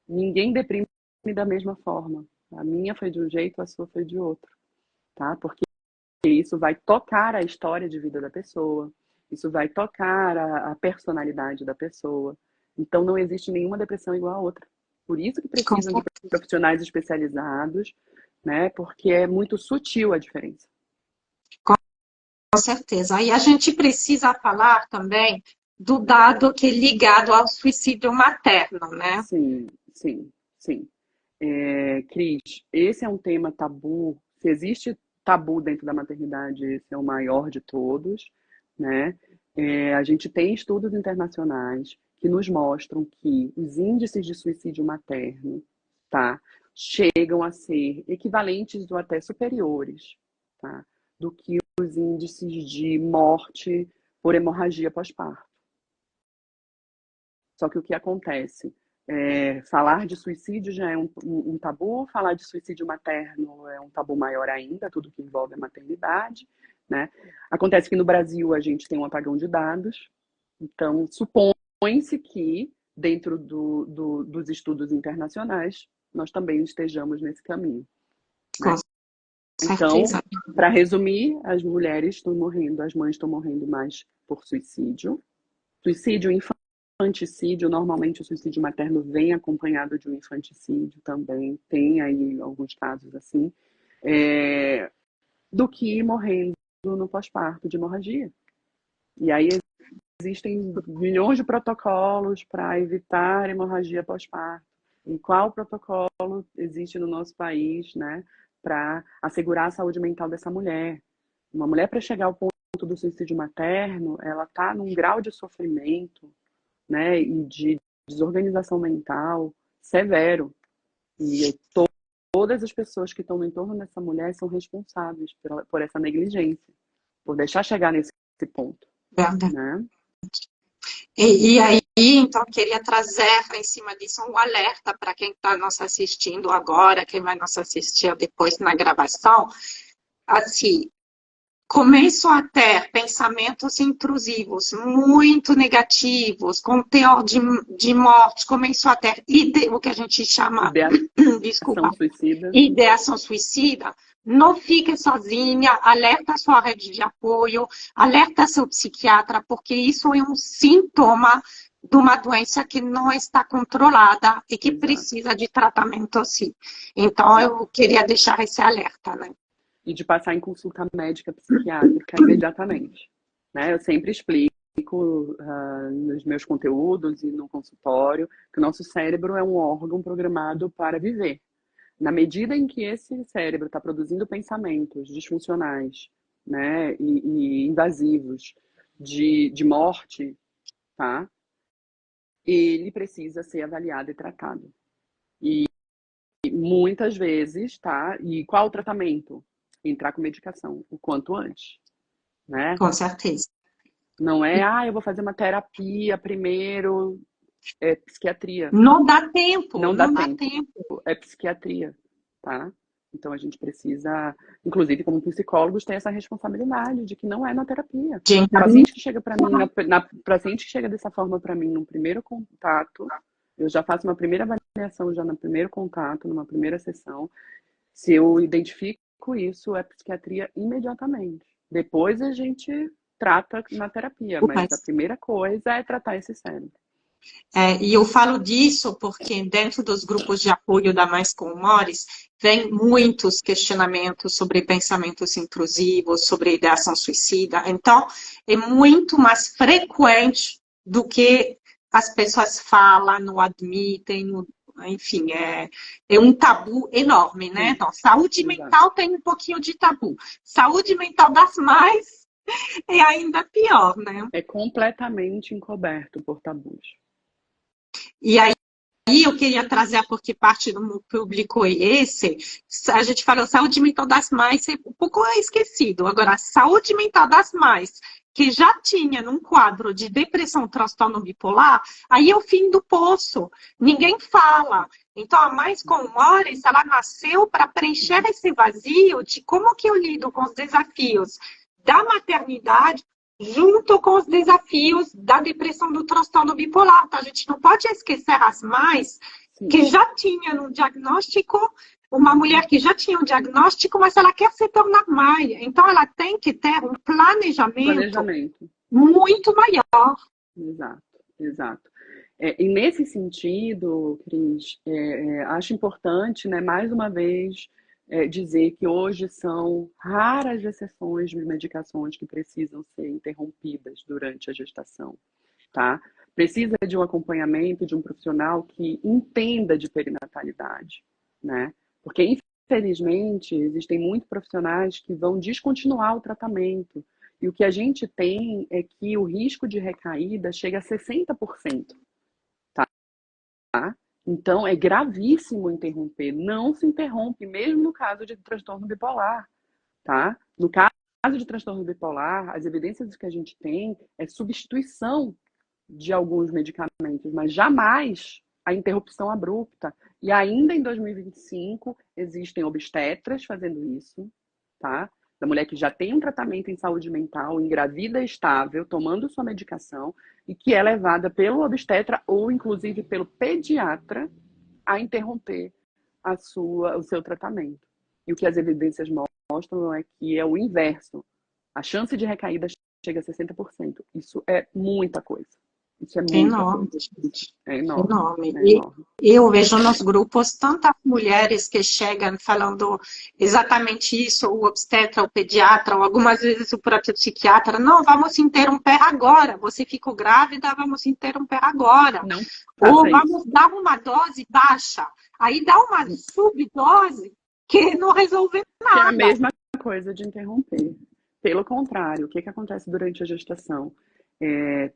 Speaker 2: Ninguém deprime da mesma forma. A minha foi de um jeito, a sua foi de outro, tá? Porque isso vai tocar a história de vida da pessoa, isso vai tocar a personalidade da pessoa. Então, não existe nenhuma depressão igual a outra. Por isso que precisam de profissionais especializados, né? Porque é muito sutil a diferença.
Speaker 1: Com certeza. Aí a gente precisa falar também do dado que é ligado ao suicídio materno, né?
Speaker 2: Sim, sim, sim. Cris, esse é um tema tabu. Se existe tabu dentro da maternidade, esse é o maior de todos, né? A gente tem estudos internacionais que nos mostram que os índices de suicídio materno, tá, chegam a ser equivalentes ou até superiores, tá, do que os índices de morte por hemorragia pós-parto. Só que o que acontece? Falar de suicídio já é um tabu, falar de suicídio materno é um tabu maior ainda, tudo que envolve a maternidade, né? Acontece que no Brasil a gente tem um apagão de dados, então supõe-se que dentro dos estudos internacionais nós também estejamos nesse caminho, né? Então, para resumir, as mulheres estão morrendo, as mães estão morrendo mais por suicídio. Suicídio infanticídio, normalmente o suicídio materno vem acompanhado de um infanticídio também, tem aí alguns casos assim, do que morrendo no pós-parto de hemorragia. E aí existem milhões de protocolos para evitar hemorragia pós-parto. E qual protocolo existe no nosso país, né, para assegurar a saúde mental dessa mulher? Uma mulher, para chegar ao ponto do suicídio materno, ela está num grau de sofrimento, né, e de desorganização mental severo. E todas as pessoas que estão no entorno dessa mulher são responsáveis por essa negligência, por deixar chegar nesse ponto.
Speaker 1: Verdade.
Speaker 2: Né?
Speaker 1: E aí, então, eu queria trazer em cima disso um alerta para quem está nos assistindo agora, quem vai nos assistir depois na gravação. Assim, começam a ter pensamentos intrusivos, muito negativos, com teor de morte, começam a ter o que a gente chama ideação suicida. Não fique sozinha, alerta a sua rede de apoio, alerta seu psiquiatra, porque isso é um sintoma de uma doença que não está controlada e que precisa de tratamento sim. Então, eu queria deixar esse alerta, né?
Speaker 2: E de passar em consulta médica psiquiátrica imediatamente. Né? Eu sempre explico nos meus conteúdos e no consultório que o nosso cérebro é um órgão programado para viver. Na medida em que esse cérebro está produzindo pensamentos disfuncionais, né, e invasivos de morte, tá? Ele precisa ser avaliado e tratado. E muitas vezes, tá? E qual o tratamento? Entrar com medicação o quanto antes, né?
Speaker 1: Com certeza.
Speaker 2: Não é, eu vou fazer uma terapia primeiro, é psiquiatria.
Speaker 1: Não dá tempo.
Speaker 2: Não dá tempo. É psiquiatria, tá? Então a gente precisa, inclusive como psicólogos, ter essa responsabilidade de que não é na terapia. O paciente que chega para mim, paciente que chega dessa forma para mim no primeiro contato, eu já faço uma primeira avaliação já no primeiro contato, numa primeira sessão. Se eu identifico isso, é psiquiatria imediatamente. Depois a gente trata na terapia, mas a primeira coisa é tratar esse cérebro.
Speaker 1: E eu falo disso porque dentro dos grupos de apoio da Mais com Humores vem muitos questionamentos sobre pensamentos intrusivos, sobre ideação suicida. Então, é muito mais frequente do que as pessoas falam, não admitem, enfim, é um tabu enorme, né? Então, saúde mental tem um pouquinho de tabu. Saúde mental das mães é ainda pior, né?
Speaker 2: É completamente encoberto por tabus.
Speaker 1: E aí eu queria trazer, porque parte do meu público é esse, a gente falou saúde mental das mães, é um pouco esquecido. Agora, saúde mental das mães, que já tinha num quadro de depressão, transtorno bipolar, aí é o fim do poço. Ninguém fala. Então, a Mais com Humores, ela nasceu para preencher esse vazio de como que eu lido com os desafios da maternidade, junto com os desafios da depressão do transtorno bipolar. Então, a gente não pode esquecer as mães que já tinham um diagnóstico, uma mulher que já tinha um diagnóstico, mas ela quer se tornar mãe. Então, ela tem que ter um planejamento. Muito maior.
Speaker 2: Exato. E nesse sentido, Cris, acho importante, né, mais uma vez, dizer que hoje são raras exceções de medicações que precisam ser interrompidas durante a gestação, tá? Precisa de um acompanhamento de um profissional que entenda de perinatalidade, né? Porque, infelizmente, existem muitos profissionais que vão descontinuar o tratamento. E o que a gente tem é que o risco de recaída chega a 60%, tá? Então, é gravíssimo interromper. Não se interrompe, mesmo no caso de transtorno bipolar, tá? No caso caso de transtorno bipolar, as evidências que a gente tem é substituição de alguns medicamentos, mas jamais a interrupção abrupta. E ainda em 2025, existem obstetras fazendo isso, tá? Da mulher que já tem um tratamento em saúde mental, engravida estável, tomando sua medicação, e que é levada pelo obstetra ou, inclusive, pelo pediatra a interromper o seu tratamento. E o que as evidências mostram é que é o inverso. A chance de recaída chega a 60%. Isso é muita coisa. Isso é
Speaker 1: É
Speaker 2: muita
Speaker 1: enorme,
Speaker 2: coisa.
Speaker 1: gente.
Speaker 2: É
Speaker 1: É
Speaker 2: enorme.
Speaker 1: enorme.
Speaker 2: É enorme.
Speaker 1: E eu vejo nos grupos tantas mulheres que chegam falando exatamente isso, o obstetra, o pediatra, ou algumas vezes o próprio psiquiatra. Não, vamos interromper agora. Você ficou grávida, vamos interromper agora.
Speaker 2: Não
Speaker 1: Ou
Speaker 2: faça
Speaker 1: vamos
Speaker 2: isso.
Speaker 1: dar uma dose baixa. Aí dá uma subdose que não resolve
Speaker 2: Que é a
Speaker 1: nada.
Speaker 2: mesma coisa de interromper. Pelo contrário, o que acontece durante a gestação?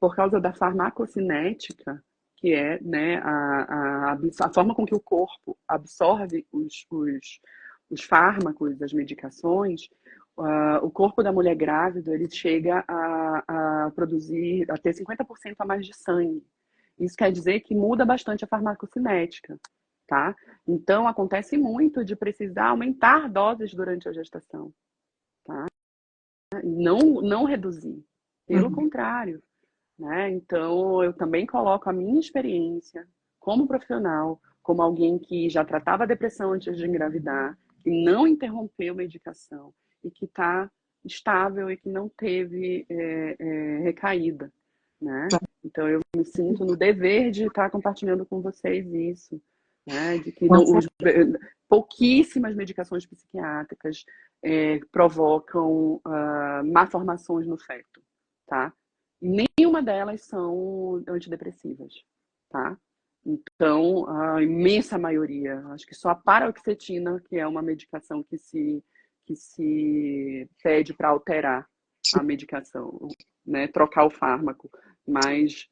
Speaker 2: Por causa da farmacocinética, que é, né, a forma com que o corpo absorve os fármacos, as medicações, o corpo da mulher grávida ele chega a produzir, a ter 50% a mais de sangue. Isso quer dizer que muda bastante a farmacocinética, tá? Então, acontece muito de precisar aumentar doses durante a gestação, tá? Não reduzir, pelo contrário, né? Então, eu também coloco a minha experiência como profissional, como alguém que já tratava a depressão antes de engravidar, que não interrompeu medicação e que está estável e que não teve recaída, né? Então, eu me sinto no dever de estar compartilhando com vocês isso, né? De que pouquíssimas medicações psiquiátricas provocam malformações no feto, tá? Nenhuma delas são antidepressivas, tá? Então, a imensa maioria, acho que só a paroxetina, que é uma medicação que se pede para alterar a medicação, né? Trocar o fármaco, mas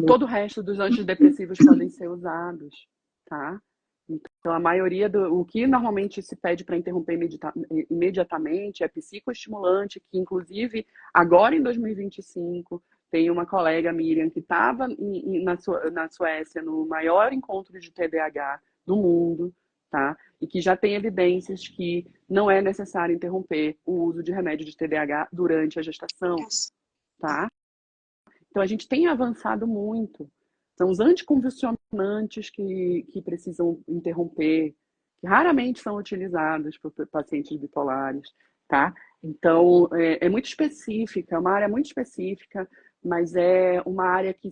Speaker 2: todo o resto dos antidepressivos podem ser usados, tá? Então, a maioria o que normalmente se pede para interromper imediatamente é psicoestimulante, que inclusive agora em 2025 tem uma colega, Miriam, que estava na Suécia no maior encontro de TDAH do mundo, tá? E que já tem evidências que não é necessário interromper o uso de remédio de TDAH durante a gestação, tá? Então, a gente tem avançado muito. São os anticonvulsionantes que precisam interromper, que raramente são utilizados por pacientes bipolares, tá? Então, é muito específica, é uma área muito específica, mas é uma área que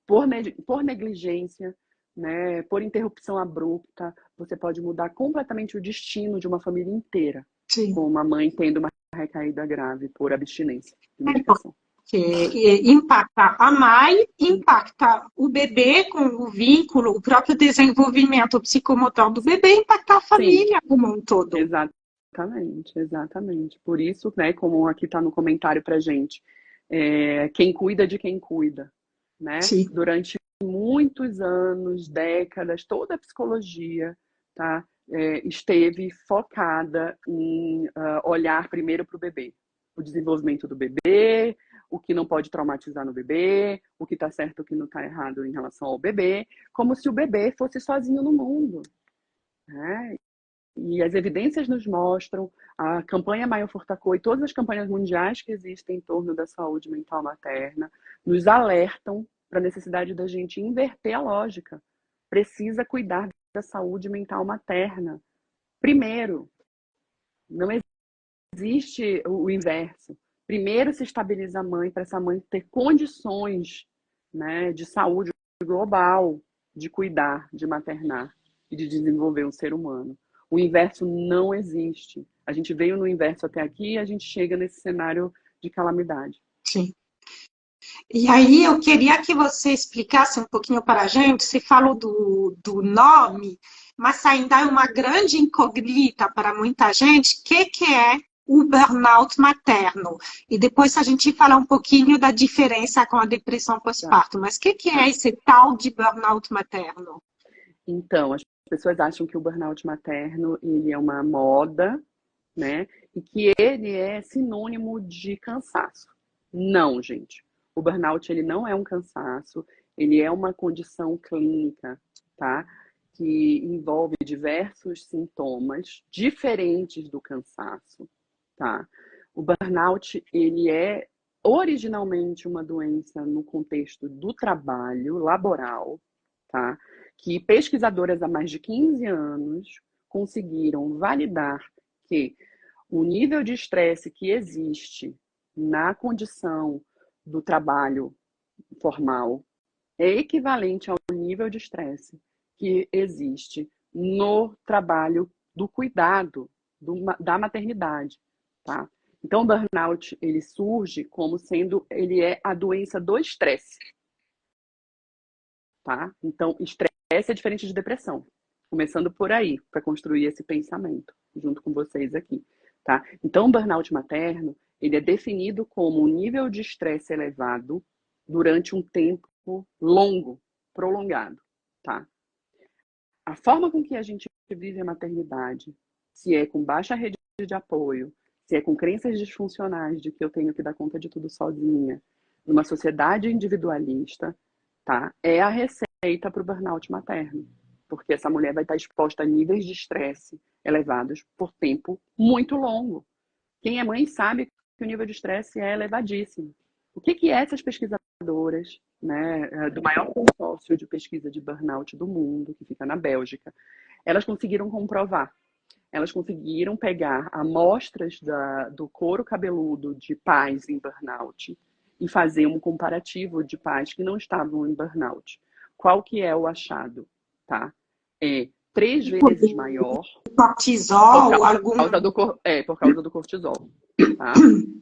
Speaker 2: por negligência, né, por interrupção abrupta, você pode mudar completamente o destino de uma família inteira,
Speaker 1: Sim.
Speaker 2: com uma mãe tendo uma recaída grave por abstinência de medicação.
Speaker 1: Que impacta a mãe, impacta o bebê com o vínculo, o próprio desenvolvimento psicomotor do bebê, impacta a família
Speaker 2: Sim,
Speaker 1: como um todo.
Speaker 2: Exatamente, exatamente. Por isso, né, como aqui está no comentário para gente, quem cuida de quem cuida, né?
Speaker 1: Sim.
Speaker 2: Durante muitos anos, décadas, toda a psicologia, tá, esteve focada em olhar primeiro para o bebê, o desenvolvimento do bebê, o que não pode traumatizar no bebê, o que está certo, o que não está errado em relação ao bebê, como se o bebê fosse sozinho no mundo, né? E as evidências nos mostram, a campanha Maio Furtacô e todas as campanhas mundiais que existem em torno da saúde mental materna nos alertam para a necessidade da gente inverter a lógica. Precisa cuidar da saúde mental materna. Primeiro, não existe o inverso. Primeiro se estabiliza a mãe, para essa mãe ter condições, né, de saúde global, de cuidar, de maternar e de desenvolver um ser humano. O inverso não existe. A gente veio no inverso até aqui e a gente chega nesse cenário de calamidade.
Speaker 1: Sim. E aí eu queria que você explicasse um pouquinho para a gente, você falou do nome, mas ainda é uma grande incógnita para muita gente, o que é o burnout materno? E depois a gente fala um pouquinho da diferença com a depressão pós-parto, mas o que é esse tal de burnout materno?
Speaker 2: Então, as pessoas acham que o burnout materno ele é uma moda, né? E que ele é sinônimo de cansaço. Não, gente. O burnout, ele não é um cansaço, ele é uma condição clínica, tá? Que envolve diversos sintomas diferentes do cansaço, tá? O burnout, ele é originalmente uma doença no contexto do trabalho laboral, tá? Que pesquisadoras há mais de 15 anos conseguiram validar que o nível de estresse que existe na condição do trabalho formal é equivalente ao nível de estresse que existe no trabalho do cuidado da maternidade, tá? Então, o burnout, ele surge como sendo, ele é a doença do estresse, tá? Então, estresse é diferente de depressão. Começando por aí, para construir esse pensamento, junto com vocês aqui, tá? Então, o burnout materno, ele é definido como um nível de estresse elevado durante um tempo longo, prolongado, tá? A forma com que a gente vive a maternidade, se é com baixa rede de apoio, se é com crenças disfuncionais de que eu tenho que dar conta de tudo sozinha, numa sociedade individualista, tá? É a receita para o burnout materno, porque essa mulher vai estar exposta a níveis de estresse elevados por tempo muito longo. Quem é mãe sabe que o nível de estresse é elevadíssimo. O que essas pesquisadoras, né, do maior consórcio de pesquisa de burnout do mundo, que fica na Bélgica, elas conseguiram comprovar? Elas conseguiram pegar amostras do couro cabeludo de pais em burnout e fazer um comparativo de pais que não estavam em burnout. Qual que é o achado? Tá? É 3 vezes maior
Speaker 1: Cortisol,
Speaker 2: por causa do cortisol. Tá?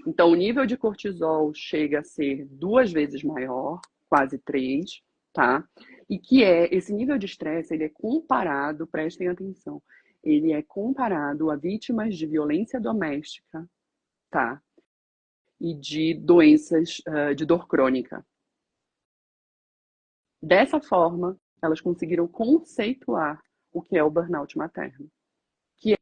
Speaker 2: Então, o nível de cortisol chega a ser 2 vezes maior, quase 3, tá? E que esse nível de estresse, ele é comparado, prestem atenção, ele é comparado a vítimas de violência doméstica, tá? E de doenças de dor crônica. Dessa forma, elas conseguiram conceituar o que é o burnout materno, que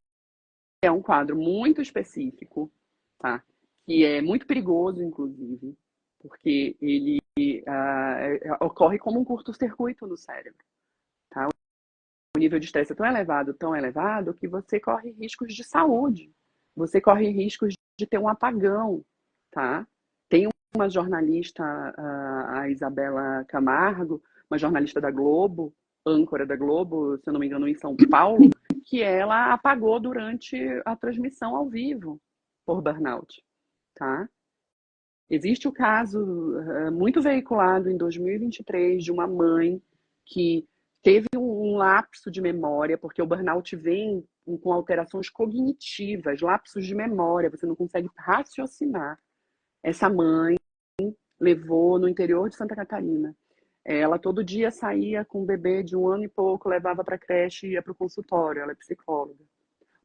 Speaker 2: é um quadro muito específico, tá? Que é muito perigoso, inclusive, porque ele ocorre como um curto-circuito no cérebro, tá? O nível de estresse é tão elevado, que você corre riscos de saúde, você corre riscos de ter um apagão, tá? Tem uma jornalista, a Isabela Camargo, uma jornalista da Globo, âncora da Globo, se eu não me engano, em São Paulo, que ela apagou durante a transmissão ao vivo por burnout, tá? Existe o caso muito veiculado em 2023 de uma mãe que teve um lapso de memória, porque o burnout vem com alterações cognitivas, lapsos de memória, você não consegue raciocinar. Essa mãe levou no interior de Santa Catarina. Ela todo dia saía com um bebê de 1 ano e pouco, levava para a creche e ia para o consultório, ela é psicóloga.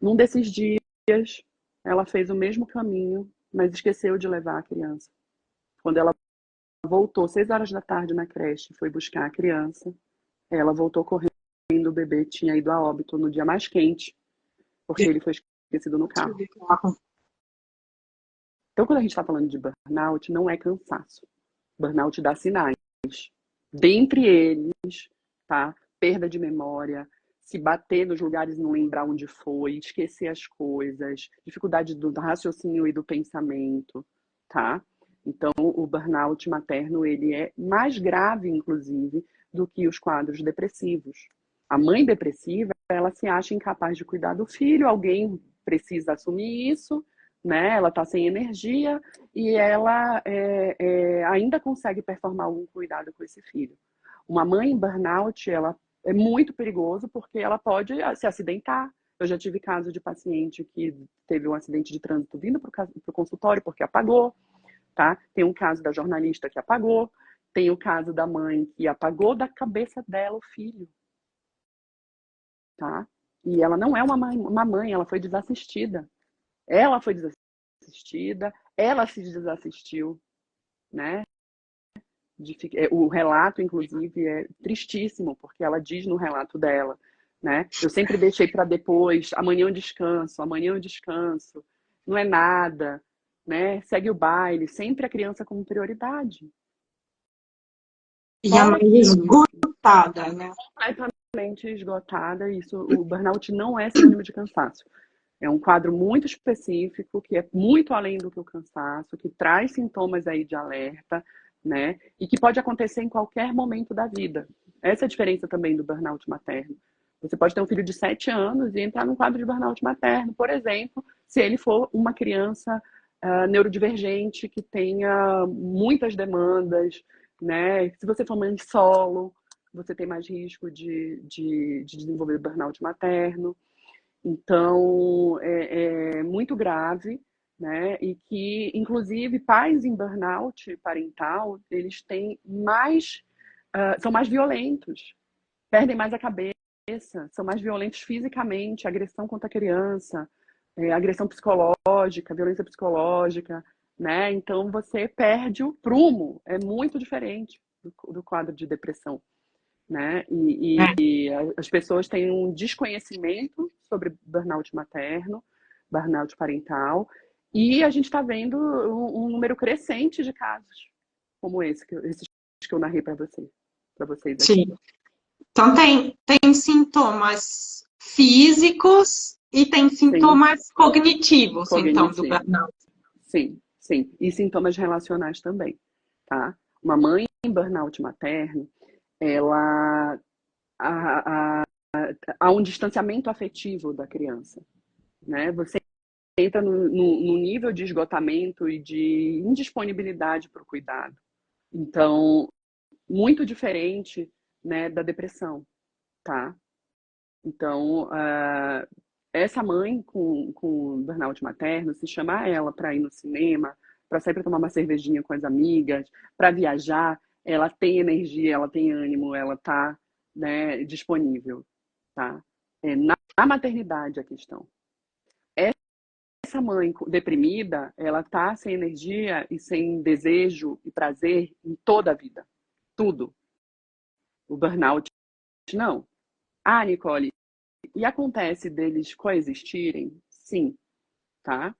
Speaker 2: Num desses dias, ela fez o mesmo caminho, mas esqueceu de levar a criança. Quando ela voltou 6 horas da tarde na creche, foi buscar a criança, ela voltou correndo, o bebê tinha ido a óbito no dia mais quente, porque ele foi esquecido no carro. Então, quando a gente está falando de burnout, não é cansaço. Burnout dá sinais. Dentre eles, tá? Perda de memória, se bater nos lugares e não lembrar onde foi, esquecer as coisas, dificuldade do raciocínio e do pensamento, tá? Então, o burnout materno, ele é mais grave, inclusive, do que os quadros depressivos. A mãe depressiva, ela se acha incapaz de cuidar do filho, alguém precisa assumir isso, né? Ela está sem energia e ela ainda consegue performar algum cuidado com esse filho. Uma mãe em burnout, ela é muito perigoso porque ela pode se acidentar. Eu já tive caso de paciente que teve um acidente de trânsito vindo para o consultório porque apagou, tá? Tem um caso da jornalista que apagou, tem o caso da mãe que apagou da cabeça dela o filho, tá? E ela não é uma mãe, ela foi desassistida. Ela foi desassistida, ela se desassistiu, né? O relato, inclusive, é tristíssimo, porque ela diz no relato dela, né? Eu sempre deixei para depois, amanhã eu descanso, não é nada, né? Segue o baile, sempre a criança como prioridade.
Speaker 1: E a mãe esgotada, né?
Speaker 2: Completamente esgotada, isso, o burnout não é sinônimo de cansaço. É um quadro muito específico, que é muito além do que o cansaço, que traz sintomas aí de alerta, né? E que pode acontecer em qualquer momento da vida. Essa é a diferença também do burnout materno. Você pode ter um filho de 7 anos e entrar num quadro de burnout materno, por exemplo, se ele for uma criança neurodivergente, que tenha muitas demandas, né? Se você for mãe solo, você tem mais risco de desenvolver burnout materno. Então, é muito grave, né? E que, inclusive, pais em burnout parental, eles têm mais, são mais violentos, perdem mais a cabeça, são mais violentos fisicamente, agressão contra a criança, agressão psicológica, violência psicológica, né? Então, você perde o prumo, é muito diferente do quadro de depressão, né? E as pessoas têm um desconhecimento sobre burnout materno, burnout parental, e a gente está vendo um número crescente de casos como esses que eu narrei para vocês aqui.
Speaker 1: Sim. Então tem sintomas físicos e tem sintomas cognitivos, então, do burnout.
Speaker 2: Sim, sim. E sintomas relacionais também, tá? Uma mãe em burnout materno, ela há um distanciamento afetivo da criança, né? Você entra no nível de esgotamento e de indisponibilidade para o cuidado. Então, muito diferente, né, da depressão, tá? Então, essa mãe com burnout materno, se chamar ela para ir no cinema, para sair para tomar uma cervejinha com as amigas, para viajar, ela tem energia, ela tem ânimo, ela está, né, disponível, tá? É na maternidade a questão. Essa mãe deprimida, ela tá sem energia e sem desejo e prazer em toda a vida. Tudo. O burnout, não. Ah, Nicole, e acontece deles coexistirem? Sim, tá?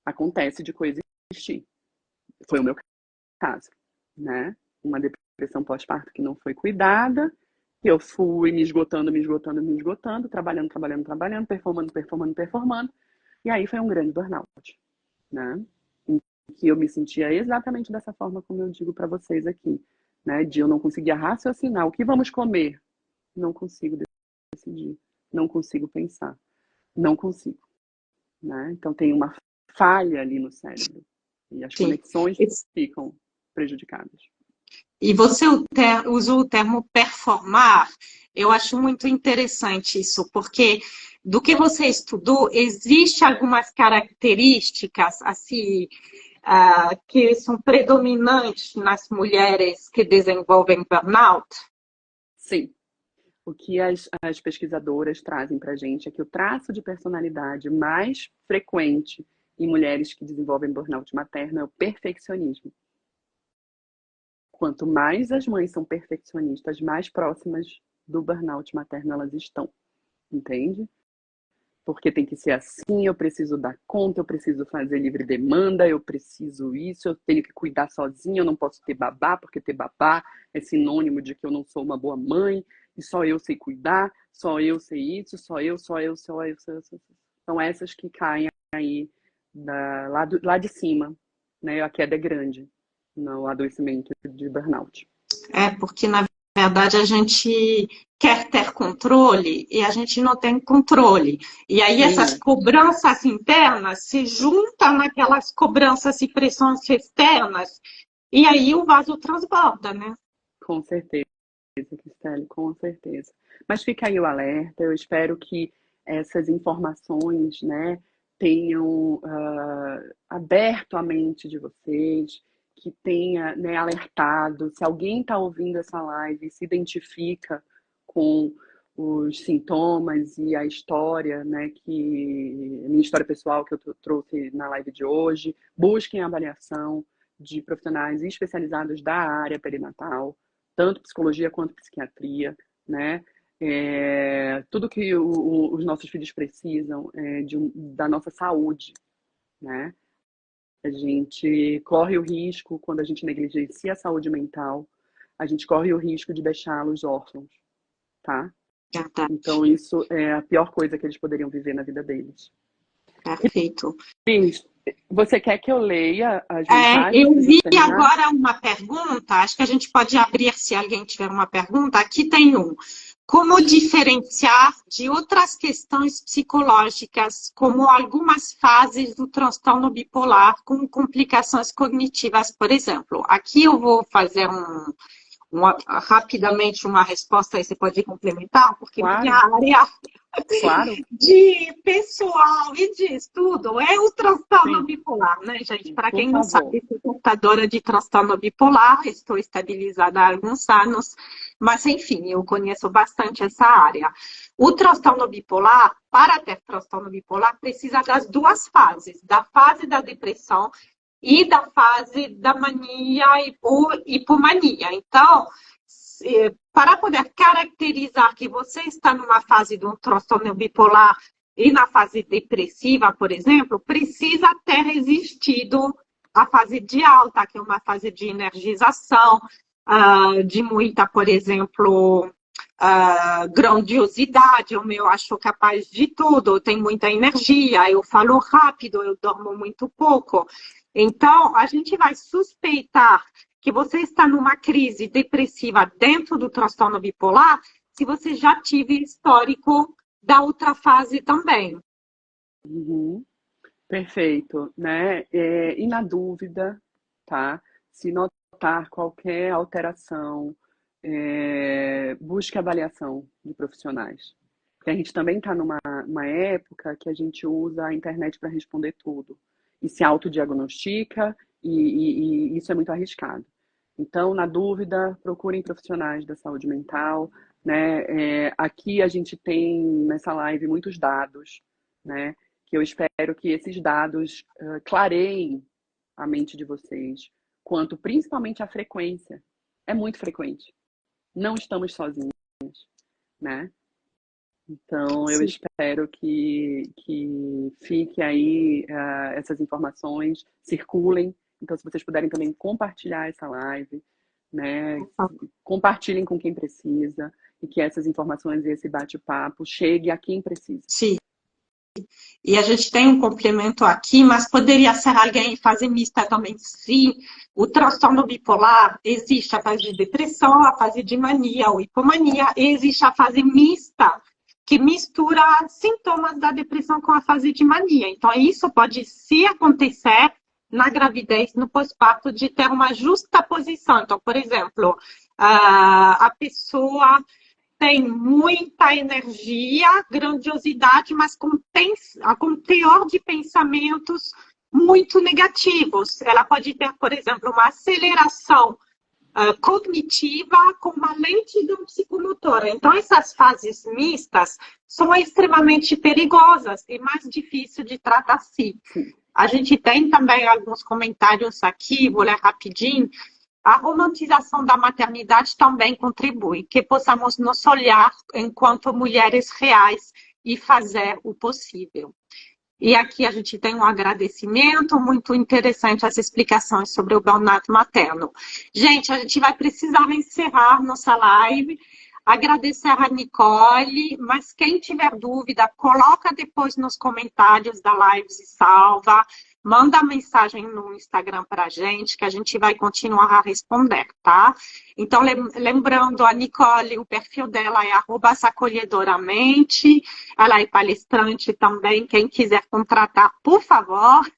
Speaker 2: Acontece de coexistir. Foi o meu caso, né? Uma depressão pós-parto que não foi cuidada, que eu fui me esgotando, trabalhando, performando. E aí foi um grande burnout, né? Em que eu me sentia exatamente dessa forma como eu digo para vocês aqui, né? De eu não conseguia raciocinar o que vamos comer, não consigo decidir, não consigo pensar, não consigo, né? Então tem uma falha ali no cérebro e as
Speaker 1: Sim.
Speaker 2: conexões ficam prejudicadas.
Speaker 1: E você usou o termo performar. Eu acho muito interessante isso, porque do que você estudou, existe algumas características assim que são predominantes nas mulheres que desenvolvem burnout?
Speaker 2: Sim. O que as pesquisadoras trazem para a gente é que o traço de personalidade mais frequente em mulheres que desenvolvem burnout materno é o perfeccionismo. Quanto mais as mães são perfeccionistas, mais próximas do burnout materno elas estão, entende? Porque tem que ser assim, eu preciso dar conta, eu preciso fazer livre demanda, eu preciso isso, eu tenho que cuidar sozinha, eu não posso ter babá, porque ter babá é sinônimo de que eu não sou uma boa mãe, e só eu sei cuidar, só eu sei isso, só eu. São essas que caem aí lá de cima, né? A queda é grande no adoecimento de burnout.
Speaker 1: Porque na verdade a gente quer ter controle e a gente não tem controle. E aí essas cobranças internas se juntam naquelas cobranças e pressões externas e aí o vaso transborda, né?
Speaker 2: Com certeza, Cristelle, com certeza. Mas fica aí o alerta, eu espero que essas informações, né, tenham aberto a mente de vocês, que tenha, né, alertado. Se alguém está ouvindo essa live e se identifica com os sintomas e a história, né, a minha história pessoal que eu trouxe na live de hoje, busquem a avaliação de profissionais especializados da área perinatal, tanto psicologia quanto psiquiatria, né? tudo que os nossos filhos precisam da nossa saúde, né? A gente corre o risco, quando a gente negligencia a saúde mental, a gente corre o risco de deixá-los órfãos, tá?
Speaker 1: Verdade.
Speaker 2: Então, isso é a pior coisa que eles poderiam viver na vida deles.
Speaker 1: Perfeito.
Speaker 2: Cris, você quer que eu leia as mensagens
Speaker 1: Eu
Speaker 2: para a
Speaker 1: vi
Speaker 2: gente terminar?
Speaker 1: agora uma pergunta, acho que a gente pode abrir se alguém tiver uma pergunta. Aqui tem um. Como diferenciar de outras questões psicológicas, como algumas fases do transtorno bipolar com complicações cognitivas, por exemplo? Aqui eu vou fazer rapidamente uma resposta, aí você pode complementar, porque minha
Speaker 2: Claro,
Speaker 1: área
Speaker 2: claro.
Speaker 1: de pessoal e de estudo é o transtorno
Speaker 2: Sim,
Speaker 1: bipolar, né, gente?
Speaker 2: sim,
Speaker 1: Para
Speaker 2: por
Speaker 1: quem não
Speaker 2: favor.
Speaker 1: sabe, sou portadora de transtorno bipolar, estou estabilizada há alguns anos, mas enfim, eu conheço bastante essa área. O transtorno bipolar, para ter transtorno bipolar, precisa das duas fases, da fase da depressão e da fase da mania ou hipomania. Então, para poder caracterizar que você está numa fase de um transtorno bipolar e na fase depressiva, por exemplo, precisa ter existido a fase de alta, que é uma fase de energização, de muita, por exemplo, grandiosidade. Eu acho capaz de tudo, eu tenho muita energia, eu falo rápido, eu dormo muito pouco. Então, a gente vai suspeitar que você está numa crise depressiva dentro do transtorno bipolar, se você já tive histórico da outra fase também.
Speaker 2: Uhum. Perfeito, né? E na dúvida, tá? Se notar qualquer alteração, busque avaliação de profissionais. Porque a gente também está numa uma época que a gente usa a internet para responder tudo. E se autodiagnostica, e isso é muito arriscado. Então, na dúvida, procurem profissionais da saúde mental, né? Aqui a gente tem nessa live muitos dados, né? Que eu espero que esses dados clareiem a mente de vocês, quanto principalmente a frequência. É muito frequente. Não estamos sozinhos, né? Então, eu
Speaker 1: Sim.
Speaker 2: espero que fique aí, essas informações, circulem. Então, se vocês puderem também compartilhar essa live, né? Compartilhem com quem precisa e que essas informações e esse bate-papo chegue a quem precisa.
Speaker 1: Sim. E a gente tem um complemento aqui, mas poderia ser alguém em fase mista também. Sim, o transtorno bipolar, existe a fase de depressão, a fase de mania ou hipomania, e existe a fase mista, que mistura sintomas da depressão com a fase de mania. Então, isso pode, se acontecer na gravidez, no pós-parto, de ter uma justa posição. Então, por exemplo, a pessoa tem muita energia, grandiosidade, mas com teor de pensamentos muito negativos. Ela pode ter, por exemplo, uma aceleração cognitiva com uma lentidão psicomotora. Então, essas fases mistas são extremamente perigosas e mais difícil de tratar sim. A gente tem também alguns comentários aqui, vou ler rapidinho. A romantização da maternidade também contribui, que possamos nos olhar enquanto mulheres reais e fazer o possível. E aqui a gente tem um agradecimento muito interessante, as explicações sobre o burnout materno. Gente, a gente vai precisar encerrar nossa live. Agradecer a Nicole, mas quem tiver dúvida, coloca depois nos comentários da live e salva. Manda mensagem no Instagram para a gente, que a gente vai continuar a responder, tá? Então, lembrando, a Nicole, o perfil dela é @sacolhedoramente. Ela é palestrante também, quem quiser contratar, por favor.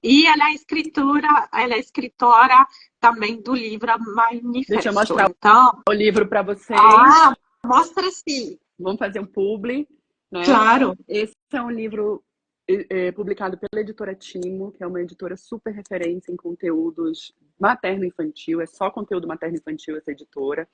Speaker 1: E ela é escritora também do livro Manifesto.
Speaker 2: Deixa eu mostrar
Speaker 1: então,
Speaker 2: o livro para vocês.
Speaker 1: Mostra sim.
Speaker 2: Vamos fazer um publi, né?
Speaker 1: Claro.
Speaker 2: Esse é um livro publicado pela editora Timo, que é uma editora super referência em conteúdos materno-infantil, é só conteúdo materno-infantil essa editora,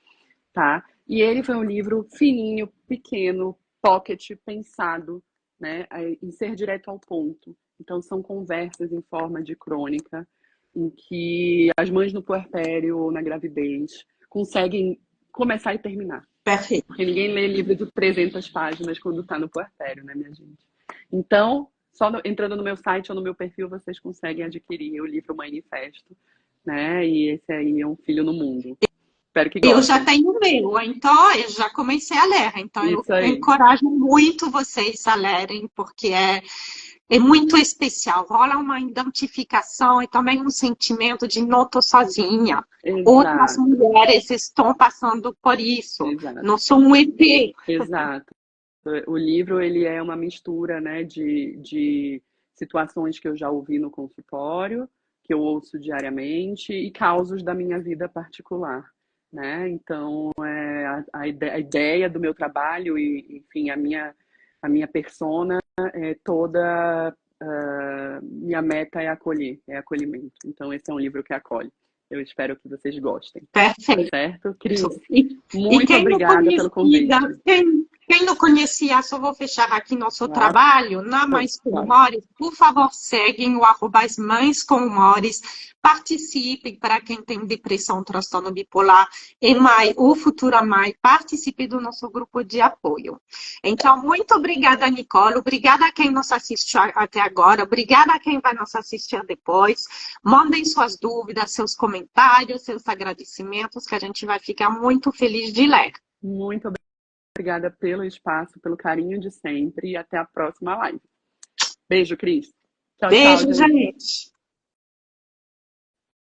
Speaker 2: tá? E ele foi um livro fininho, pequeno, pocket, pensado, né, em ser direto ao ponto. Então, são conversas em forma de crônica, em que as mães no puerpério ou na gravidez conseguem começar e terminar.
Speaker 1: Perfeito.
Speaker 2: Porque ninguém lê livro de 300 páginas quando está no puerpério, né, minha gente? Então, entrando no meu site ou no meu perfil, vocês conseguem adquirir o livro Manifesto, né? E esse aí é um filho no mundo. Espero que
Speaker 1: Eu já
Speaker 2: gostem.
Speaker 1: tenho o meu, então eu já comecei a ler. Então eu
Speaker 2: Isso aí.
Speaker 1: encorajo muito vocês a lerem, porque é muito especial. Rola uma identificação e também um sentimento de não estou sozinha. Outras
Speaker 2: Exato,
Speaker 1: mulheres estão passando por isso.
Speaker 2: exato,
Speaker 1: Não sou um ET.
Speaker 2: exato. O livro, ele é uma mistura, né, de situações que eu já ouvi no consultório, que eu ouço diariamente, e causos da minha vida particular, né? Então, a ideia do meu trabalho e, enfim, a minha persona é toda, minha meta é acolher, é acolhimento. Então, esse é um livro que acolhe. Eu espero que vocês gostem. Tá
Speaker 1: Perfeito.
Speaker 2: certo? Cris,
Speaker 1: E
Speaker 2: muito
Speaker 1: quem não
Speaker 2: obrigada pelo
Speaker 1: conhecia,
Speaker 2: convite.
Speaker 1: quem não conhecia, só vou fechar aqui nosso
Speaker 2: Claro,
Speaker 1: trabalho, na Mães com
Speaker 2: claro.
Speaker 1: Humores, por favor, seguem o arroba As Mães com Humores, participem para quem tem depressão, transtorno bipolar, EMAI, o Futura Mãe, participe do nosso grupo de apoio. Então, muito obrigada, Nicole, obrigada a quem nos assistiu até agora, obrigada a quem vai nos assistir depois. Mandem suas dúvidas, seus comentários, seus agradecimentos, que a gente vai ficar muito feliz de ler.
Speaker 2: Muito obrigada pelo espaço, pelo carinho de sempre e até a próxima live. Beijo, Cris. Tchau, tchau,
Speaker 1: Beijo,
Speaker 2: gente.
Speaker 1: gente.